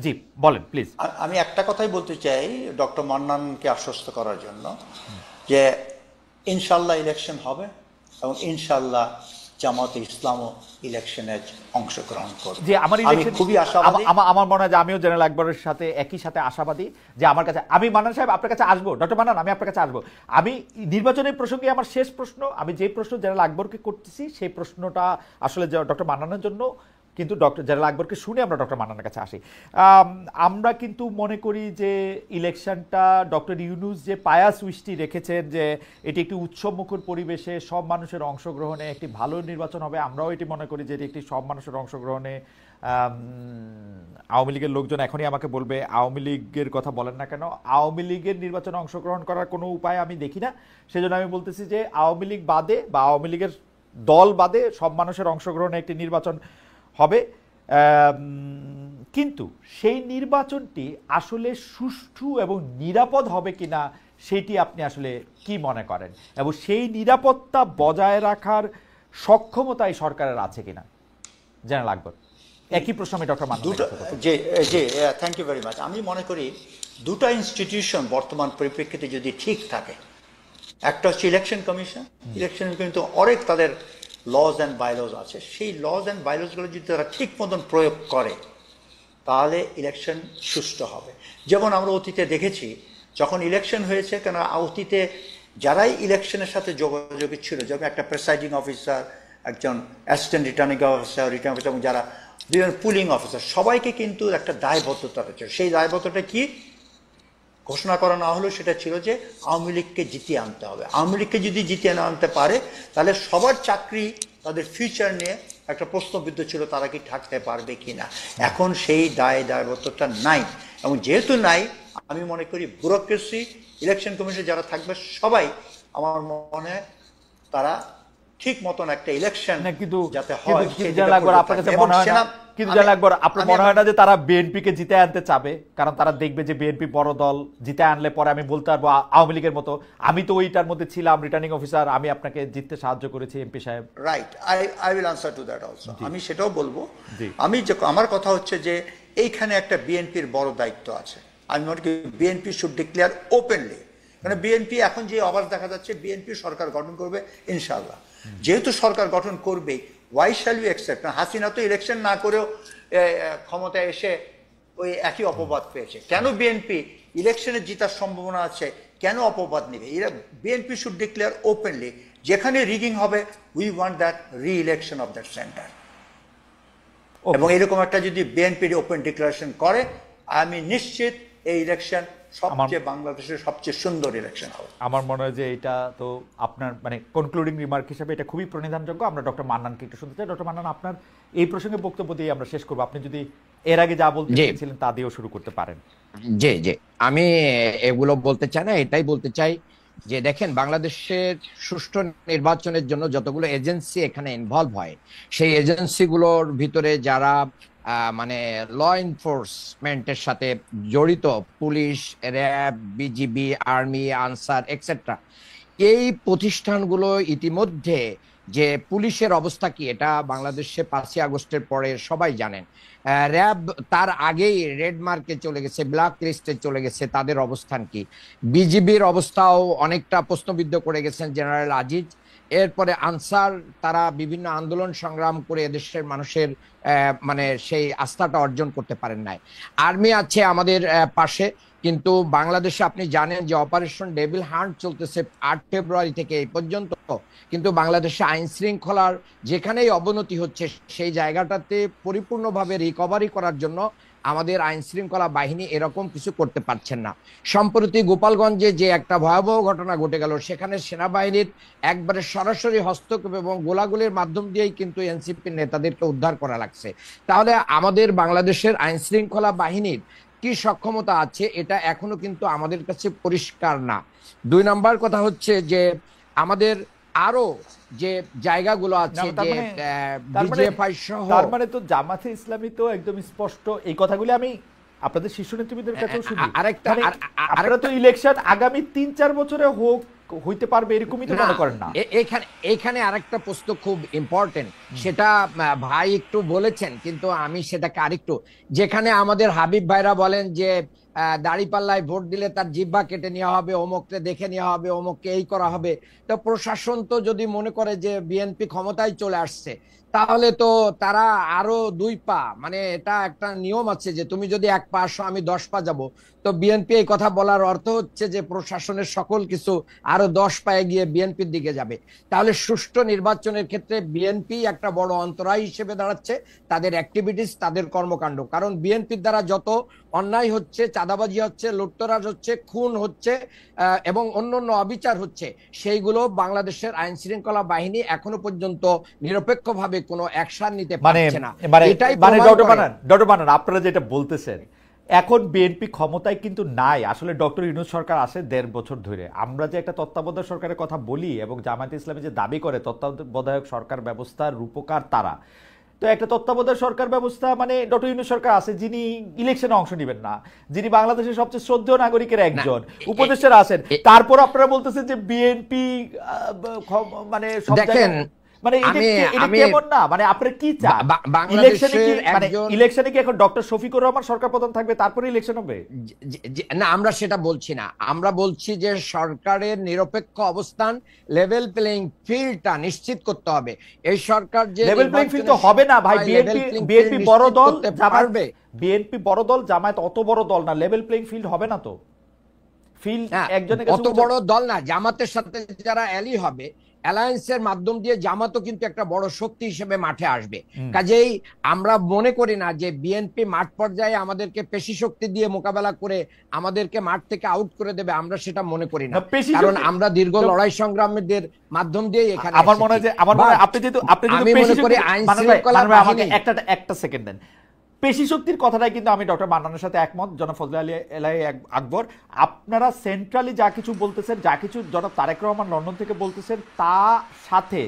জি বলেন প্লিজ। আমি একটা কথাই বলতে চাই ডক্টর মান্নানকে আশ্বস্ত করার জন্য যে ইনশাল্লাহ ইলেকশন হবে এবং ইনশাল্লাহ জামাতে ইসলামও ইলেকশনে অংশগ্রহণ করবে। যে আমি খুবই আশাবাদী। আমার মনে হয় যে আমিও জেনারেল আকবরের সাথে একই সাথে আশাবাদী যে আমার কাছে, আমি মান্নান সাহেব আপনার কাছে আসবো, ডক্টর মান্নান আমি আপনার কাছে আসবো। আমি নির্বাচনের প্রসঙ্গে আমার শেষ প্রশ্ন, আমি যে প্রশ্ন জেনারেল আকবরকে করতেছি সেই প্রশ্নটা আসলে ডক্টর মান্নানের জন্য, কিন্তু জেনারেল আকবরকে শুনে আমরা ডক্টর মান্নানের কাছে আসি। আমরা কিন্তু মনে করি যে ইলেকশনটা ডক্টর ইউনূস যে পায়াস উইশটি রেখেছেন যে এটি একটি উৎসবমুখর পরিবেশে সব মানুষের অংশগ্রহণে একটি ভালো নির্বাচন হবে, আমরাও এটি মনে করি যে এটি একটি সব মানুষের অংশগ্রহণে। আওয়ামী লীগের লোকজন এখনই আমাকে বলবে আওয়ামী লীগের কথা বলেন না কেন। আওয়ামী লীগের নির্বাচনে অংশগ্রহণ করার কোনো উপায় আমি দেখি না, সেজন্য আমি বলতেছি যে আওয়ামী লীগ বাদে বা আওয়ামী লীগের দল বাদে সব মানুষের অংশগ্রহণে একটি নির্বাচন হবে। কিন্তু সেই নির্বাচনটি আসলে সুষ্ঠু এবং নিরাপদ হবে কিনা সেটি আপনি আসলে কি মনে করেন, এবং সেই নিরাপত্তা বজায় রাখার সক্ষমতা এই সরকারের আছে কিনা? জেনারেল আকবর। একই প্রশ্ন আমি ডক্টর মান্নানের দুটো কাছে করব। যে যে থ্যাংক ইউ ভেরি মাচ। আমি মনে করি দুটো ইনস্টিটিউশন বর্তমান পরিপ্রেক্ষিতে যদি ঠিক থাকে, একটা হচ্ছে ইলেকশন কমিশন। ইলেকশন কিন্তু অনেক তাদের লজ অ্যান্ড বাইলজ আছে, সেই লজ অ্যান্ড বাইলজগুলো যদি তারা ঠিক মতন প্রয়োগ করে তাহলে ইলেকশন সুষ্ঠু হবে। যেমন আমরা অতীতে দেখেছি যখন ইলেকশন হয়েছে, কেন অতীতে যারাই ইলেকশনের সাথে যোগাযোগী ছিল, যেমন একটা প্রেসাইডিং অফিসার, একজন অ্যাসিস্ট্যান্ট রিটার্নিং অফিসার, এবং যারা বিভিন্ন পুলিং অফিসার, সবাইকে কিন্তু একটা দায়বদ্ধতা রয়েছে। সেই দায়বদ্ধতা কি ঘোষণা করা না হলেও সেটা ছিল যে আওয়ামী লীগকে জিতিয়ে আনতে হবে। আওয়ামী লীগকে যদি জিতিয়ে না আনতে পারে তাহলে সবার চাকরি, তাদের ফিউচার নিয়ে একটা প্রশ্নবিদ্ধ ছিল, তারা কি থাকতে পারবে কি না। এখন সেই দায়বদ্ধতা নাই, এবং যেহেতু নাই আমি মনে করি ব্যুরোক্রেসি, ইলেকশন কমিশনে যারা থাকবে সবাই আমার মনে হয় তারা ঠিক মতন একটা ইলেকশন যাতে হয়। কিন্তু আপনার মনে হয় না যে তারা বিএনপিকে জিতে আনতে চাবে? কারণ তারা দেখবে যে বিএনপি বড় দল, জিতে আনলে পরে আমি বলতে পারবো আওয়ামী লীগের মতো আমি তো ওইটার মধ্যে ছিলাম, রিটার্নিং অফিসার, আমি আপনাকে জিততে সাহায্য করেছি এমপি সাহেব। Right, I will answer to that also. আমি সেটাও বলবো। আমার কথা হচ্ছে যে এইখানে একটা বিএনপির বড় দায়িত্ব আছে। আমি মনে করি বিএনপি শুড ডিক্লেয়ার ওপেনলি, মানে বিএনপি এখন যে আওয়াজ দেখা যাচ্ছে বিএনপি সরকার গঠন করবে ইনশাআল্লাহ। যেহেতু সরকার গঠন করবে, why shall you accept? Hasina তো ইলেকশন না করেও ক্ষমতায় এসে ওই একই অপবাদ পেয়েছে। কেন বিএনপি ইলেকশনে জিতার সম্ভাবনা আছে, কেন অপবাদ নেবে? এরা বিএনপি শুড ডিক্লেয়ার ওপেনলি, যেখানে রিগিং হবে উই ওয়ান্ট দ্যাট রি ইলেকশন অফ দ্যাট সেন্টার। এবং এরকম একটা যদি বিএনপি ওপেন ডিক্লারেশন করে, আমি নিশ্চিত এই ইলেকশন সবচেয়ে বাংলাদেশের সবচেয়ে সুন্দর ইলেকশন হবে। আমার মনে হয় যে এটা তো আপনার মানে কনক্লুডিং রিমার্ক হিসেবে এটা খুবই প্রণিধানযোগ্য। আমরা ডক্টর মান্নানকে একটু শুনতে চাই। ডক্টর মান্নান, আপনার এই প্রসঙ্গে বক্তব্য দিয়ে আমরা শেষ করবো। আপনি যদি এর আগে যা বলতে চেয়েছিলেন তা দিয়েও শুরু করতে পারেন। জি, আমি এগুলো বলতে চাই না, এটাই বলতে চাই যে দেখেন, বাংলাদেশের সুষ্ঠু নির্বাচনের জন্য যতগুলো এজেন্সি এখানে ইনভলভ হয়, সেই এজেন্সিগুলোর ভিতরে যারা মানে ল এনফোর্সমেন্টের সাথে জড়িত, police, RAB, BGB, army, answer etcetera, এই প্রতিষ্ঠানগুলো ইতিমধ্যে যে পুলিশের অবস্থা কি এটা বাংলাদেশে 5ই আগস্টের পরে সবাই জানেন। র্যাব তার আগেই রেড মার্কে চলে গেছে, ব্ল্যাক লিস্টে চলে গেছে, তাদের অবস্থান কি? বিজিবির অবস্থাও অনেকটা প্রশ্নবিদ্ধ করে গেছেন জেনারেল আজিজ। এরপরে আনসার, তারা বিভিন্ন আন্দোলন সংগ্রাম করে এদেশের মানুষের মানে সেই আস্থাটা অর্জন করতে পারেন নাই। আর্মি আছে আমাদের পাশে, কিন্তু বাংলাদেশে আপনি জানেন যে অপারেশন ডেভিল হান্ট চলতেছে 8 ফেব্রুয়ারি থেকে এই পর্যন্ত, কিন্তু বাংলাদেশে আইন শৃঙ্খলার যেখানেই অবনতি হচ্ছে সেই জায়গাটাতে পরিপূর্ণভাবে রিকভারি করার জন্য আমাদের আইন শৃঙ্খলা বাহিনী এরকম কিছু করতে পারছেন না। সম্প্রতি গোপালগঞ্জে যে একটা ভয়াবহ ঘটনা ঘটে গেল, সেখানে সেনাবাহিনীর একবারে সরাসরি হস্তক্ষেপ এবং গোলাগুলির মাধ্যম দিয়েই কিন্তু এনসিপি নেতাদেরকে উদ্ধার করা লাগছে। তাহলে আমাদের বাংলাদেশের আইন শৃঙ্খলা বাহিনীর কি সক্ষমতা আছে এটা এখনো কিন্তু আমাদের কাছে পরিষ্কার না। 2 নম্বর কথা হচ্ছে যে আমাদের আরো যে জায়গাগুলো আছে, যে বিজেপি সহ, তার মানে তো জামাতে ইসলামী তো একদম স্পষ্ট এই কথাগুলি আমি আপনাদের শীর্ষ নেতৃবৃন্দের কাছেও শুনি। আপনারা তো ইলেকশন আগামী 3-4 বছরে হইতে পারবে এরকমই তো মনে করেন না? এখানে আরেকটা প্রশ্ন খুব ইম্পর্টেন্ট, সেটা ভাই একটু বলেছেন, কিন্তু আমি সেটাকে আরেকটু, যেখানে আমাদের হাবিব ভাইরা বলেন যে দাড়িপাল্লায় ভোট দিলে তার জিহ্বা কেটে নেওয়া হবে, অমুককে দেখে নেওয়া হবে, অমুককে এই করা হবে। তো প্রশাসন তো যদি মনে করে যে বিএনপি ক্ষমতায় চলে আসছে, তাহলে তো তারা আরো 2 পা, মানে এটা একটা নিয়ম আছে যে তুমি যদি 1 পা আসো আমি 10 পা যাব। তো বিএনপি এই কথা বলার অর্থ হচ্ছে যে প্রশাসনের সকল কিছু আরো 10 পায়ে গিয়ে বিএনপির দিকে যাবে। তাহলে সুষ্ঠু নির্বাচনের ক্ষেত্রে বিএনপি একটা বড় অন্তরায় হিসেবে দাঁড়াচ্ছে, তাদের অ্যাক্টিভিটিস, তাদের কর্মকাণ্ড। কারণ বিএনপির দ্বারা যত অন্যায় হচ্ছে, চাঁদাবাজি হচ্ছে, লুটতরাজ হচ্ছে, খুন হচ্ছে এবং অন্যান্য অবিচার হচ্ছে, সেইগুলো বাংলাদেশের আইন শৃঙ্খলা বাহিনী এখনো পর্যন্ত নিরপেক্ষভাবে কোনো অ্যাকশন নিতে পারছে না। এটাই ডক্টর মান্নান, আপনারা যেটা বলতেছেন, এখন বিএনপি ক্ষমতায় কিন্তু নাই। আসলে ডক্টর ইউনূস সরকার আসে 1.5 বছর ধরে। আমরা যে একটা তত্ত্বাবধায়ক সরকারের কথা বলি এবং জামায়াতে ইসলামী যে দাবি করে তত্ত্বাবধায়ক সরকার ব্যবস্থার রূপকার তারা, তো একটা তত্ত্বাবধায়ক সরকার ব্যবস্থা মানে ডক্টর ইউনূস সরকার আছে যিনি ইলেকশনে অংশ নেবেন না, যিনি বাংলাদেশের সবচেয়ে শ্রদ্ধেয় নাগরিকের একজন, উপদেষ্টারা আছেন, তারপর আপনারা বলতেছেন যে বিএনপি মানে মানে এটা কেমন না, মানে আপনারা কি চান? ইলেকশনে কি মানে ইলেকশনে কি এখন ডক্টর শফিকুর রহমান সরকার প্রধান থাকবে তারপরে ইলেকশন হবে? না, আমরা সেটা বলছি না। আমরা বলছি যে সরকারের নিরপেক্ষ অবস্থান, লেভেল প্লেইং ফিল্ডটা নিশ্চিত করতে হবে। এই সরকার যে লেভেল প্লেইং ফিল্ড তো হবে না ভাই। বিএনপি বড় দল, বিএনপি বড় দল, জামায়াত অত বড় দল না, লেভেল প্লেইং ফিল্ড হবে না তো। ফিল্ড একজনের কাছে অত বড় দল না, জামাতের সাথে যারা অ্যালি হবে, অ্যালায়েন্সের মাধ্যম দিয়ে জামাতও কিন্তু একটা বড় শক্তি হিসেবে মাঠে আসবে। কাজেই আমরা মনে করি না যে বিএনপি মাঠ পর্যায়ে আমাদেরকে পেশি শক্তি দিয়ে মোকাবেলা করে আমাদেরকে মাঠ থেকে আউট করে দেবে, আমরা সেটা মনে করি না। কারণ আমরা দীর্ঘ লড়াই সংগ্রামীদের মাধ্যম দিয়ে এখানে আমার মনে হয় যে আপনি যেহেতু আমি মনে করি আইন শৃঙ্খলা আমাকে একটা সেকেন্ড দেন। পেশি শক্তির কথাটাই কিন্তু আমি ডক্টর মান্নানের সাথে একমত, জনাব ফজলে আলী এলাই আকবর। আপনারা সেন্ট্রালি যা কিছু বলতেছেন, যা কিছু জনাব তারেক রহমান লন্ডন থেকে বলতেছেন, তার সাথে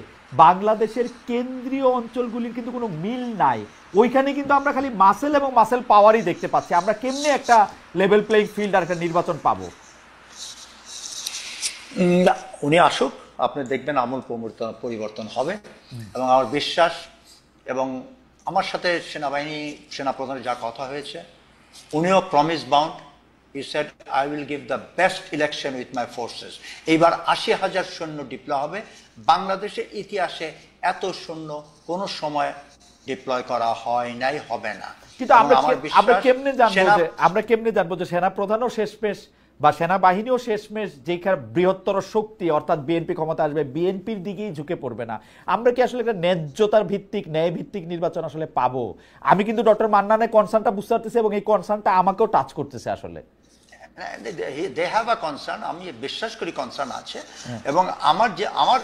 বাংলাদেশের কেন্দ্রীয় অঞ্চলগুলির কিন্তু কোনো মিল নাই। ওইখানে কিন্তু আমরা খালি মাসেল এবং মাসেল পাওয়ারই দেখতে পাচ্ছি। আমরা কেমনে একটা লেভেল প্লেইং ফিল্ড আর একটা নির্বাচন পাবো? উনি আসুক, আপনি দেখবেন আমূল পরিবর্তন হবে। এবং আমার বিশ্বাস, এবং আমার সাথে সেনাপ্রধানের যা কথা হয়েছে, উনিও promise bound. He said I will give the best election with my forces. এইবার ৮০,০০০ সৈন্য ডিপ্লয় হবে। বাংলাদেশের ইতিহাসে এত সৈন্য কোনো সময় ডিপ্লয় করা হয় নাই, হবে না। কিন্তু আমরা কেমনে জানবো যে সেনাপ্রধানও শেষমেশ বা সেনাবাহিনীও শেষমেশ যেখানে বৃহত্তর শক্তি অর্থাৎ বিএনপি ক্ষমতা আসবে, বিএনপির দিকেই ঝুঁকে পড়বে না? আমরা কি আসলে একটা ন্যায্যতার ভিত্তিক, ন্যায় ভিত্তিক নির্বাচন আসলে পাবো? আমি কিন্তু ডক্টর মান্নানের কনসার্নটা বুঝতে পারতেছি এবং এই কনসার্নটা আমাকেও টাচ করতেছে আসলে। দে হ্যাভ আ কনসার্ন, আমি বিশ্বাস করি কনসার্ন আছে। এবং আমার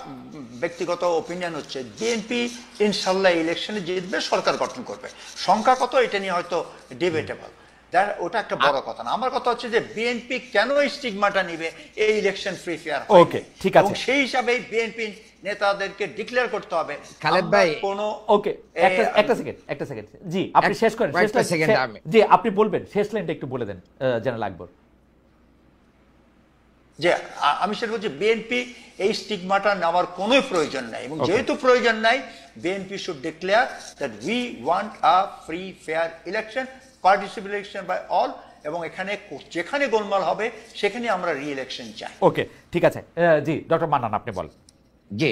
ব্যক্তিগত ওপিনিয়ন হচ্ছে বিএনপি ইনশাল্লাহ ইলেকশনে জিতবে, সরকার গঠন করবে। সংখ্যা কত এটা নিয়ে হয়তো ডিবেটেবল, ওটা একটা বড় কথা না। আমার কথা হচ্ছে যে বিএনপি কেন এই স্টিগমাটা নিবে এই ইলেকশন ফ্রি ফেয়ার? ওকে, ঠিক আছে। সেই হিসাবে বিএনপি নেতাদেরকে ডিক্লেয়ার করতে হবে। খালেদ ভাই, ওকে, একটা সেকেন্ড জি, আপনি শেষ করেন। জি, আপনি বলবেন, শেষ লাইনটা একটু বলে দেন জেনারেল আকবর। যে আমি সেটা বলছি, বিএনপি এই স্টিগমাটা নেওয়ার কোনো প্রয়োজন নাই, এবং যেহেতু প্রয়োজন নাই, BNP should declare that we want a free fair election, participation by all, এবং এখানে যেখানে গোলমাল হবে সেখানে আমরা রি ইলেকশন চাই। ওকে, ঠিক আছে। জি ডক্টর মান্নান, আপনি বলেন। জি,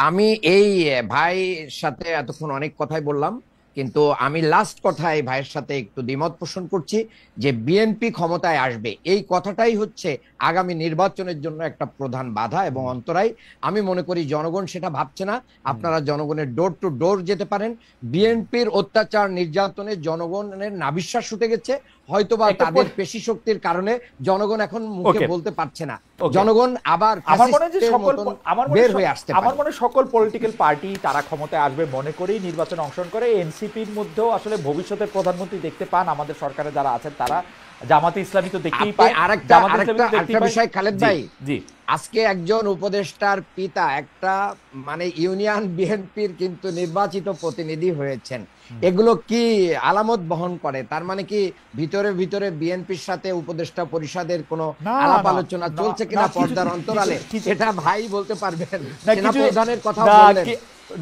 আমি এই ভাইয়ের সাথে এতক্ষণ অনেক কথাই বললাম, কিন্তু আমি লাস্ট কথায় ভাইয়ের সাথে একটু দ্বিমত পোষণ করছি যে বিএনপি ক্ষমতায় আসবে, এই কথাটাই হচ্ছে আগামী নির্বাচনের জন্য একটা প্রধান বাধা এবং অন্তরায়। আমি মনে করি জনগণ সেটা ভাবছে না। আপনারা জনগণের ডোর টু ডোর যেতে পারেন। বিএনপির অত্যাচার নির্যাতনে জনগণের নাবিশ্বাস উঠে গেছে, হয়তোবা তাদের পেশি শক্তির কারণে জনগণ এখন মুখে বলতে পারছে না। জনগণ আবার বের হয়ে আসতে পারে। আমার মনে সকল পলিটিক্যাল পার্টি তারা ক্ষমতায় আসবে মনে করেই নির্বাচনে অংশগ্রহণ করে। এনসিপির মধ্যেও আসলে ভবিষ্যতের প্রধানমন্ত্রী দেখতে পান আমাদের সরকারে যারা আছেন তারা, জামাতে ইসলামী তো দেখতেই পায়। আরেকটা বিষয় খালেদ ভাই, জি, আজকে একজন উপদেষ্টার পিতা একটা মানে ইউনিয়ন বিএনপির কিন্তু নির্বাচিত প্রতিনিধি হয়েছেন। এগুলো কি আলামত বহন করে? তার মানে কি ভিতরে ভিতরে বিএনপির সাথে উপদেষ্টা পরিষদের কোনো আলাপ আলোচনা চলছে কিনা পর্দার অন্তরালে? এটা ভাই বলতে পারবেন। সেনাপ্রধানের কথা বললেন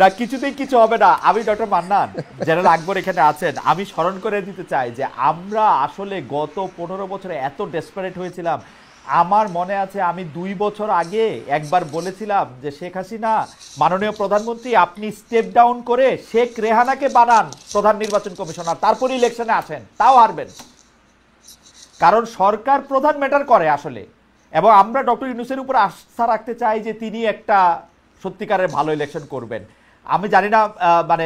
না, কিছুতেই কিছু হবে না। আমি ডক্টর মান্নান, জেনারেল আকবর এখানে আছেন, আমি স্মরণ করে দিতে চাই যে আমরা আসলে গত 15 বছরে এত ডেসপারেট হয়েছিলাম। আমার মনে আছে আমি 2 বছর আগে একবার বলেছিলাম যে শেখ হাসিনা মাননীয় প্রধানমন্ত্রী, আপনি স্টেপ ডাউন করে শেখ রেহানাকে বানান প্রধান নির্বাচন কমিশনার, তারপরে ইলেকশনে আসেন, তাও হারবেন। কারণ সরকার প্রধান ম্যাটার করে আসলে। এবং আমরা ডক্টর ইউনূসের উপর আস্থা রাখতে চাই যে তিনি একটা সত্যিকারের ভালো ইলেকশন করবেন। আমি জানি না মানে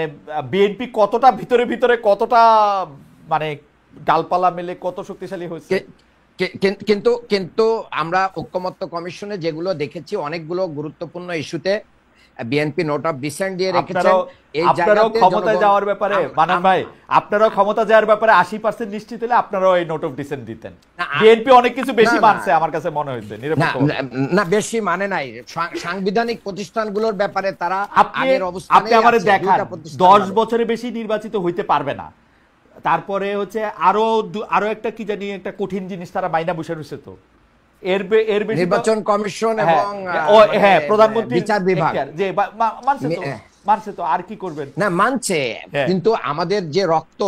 বিএনপি কতটা ভিতরে ভিতরে কতটা মানে ডালপালা মেলে কত শক্তিশালী হয়েছে, কিন্তু আমরা ঐক্যমত্য কমিশনে যেগুলো দেখেছি অনেকগুলো গুরুত্বপূর্ণ ইস্যুতে বিএনপি নোট অফ ডিসেন্ট দিয়ে রেখেছেন। আপনারাও ক্ষমতায় যাওয়ার ব্যাপারে মানান ভাই, আপনারাও ক্ষমতা যাওয়ার ব্যাপারে 80% নিশ্চিত হলে আপনারাও এই নোট অফ ডিসেন্ট দিতেন। বিএনপি অনেক কিছু বেশি মানছে আমার কাছে মনে হয়েছে। না, বেশি মানে নাই। সাংবিধানিক প্রতিষ্ঠানগুলোর ব্যাপারে তারা আগের অবস্থানে। আপনি আমাদের দেখান 10 বছরে বেশি নির্বাচিত হইতে পারবে না। তারপরে হচ্ছে আরো একটা কি জানি একটা কঠিন জিনিস তারা মাইনা বসে রয়েছে। তো এর বেশি নির্বাচন কমিশন এবং প্রধানমন্ত্রী বিচার বিভাগ মানছে তো। মানছে তো, আর কি করবেন? না মানছে, হ্যাঁ। কিন্তু আমাদের যে রক্ত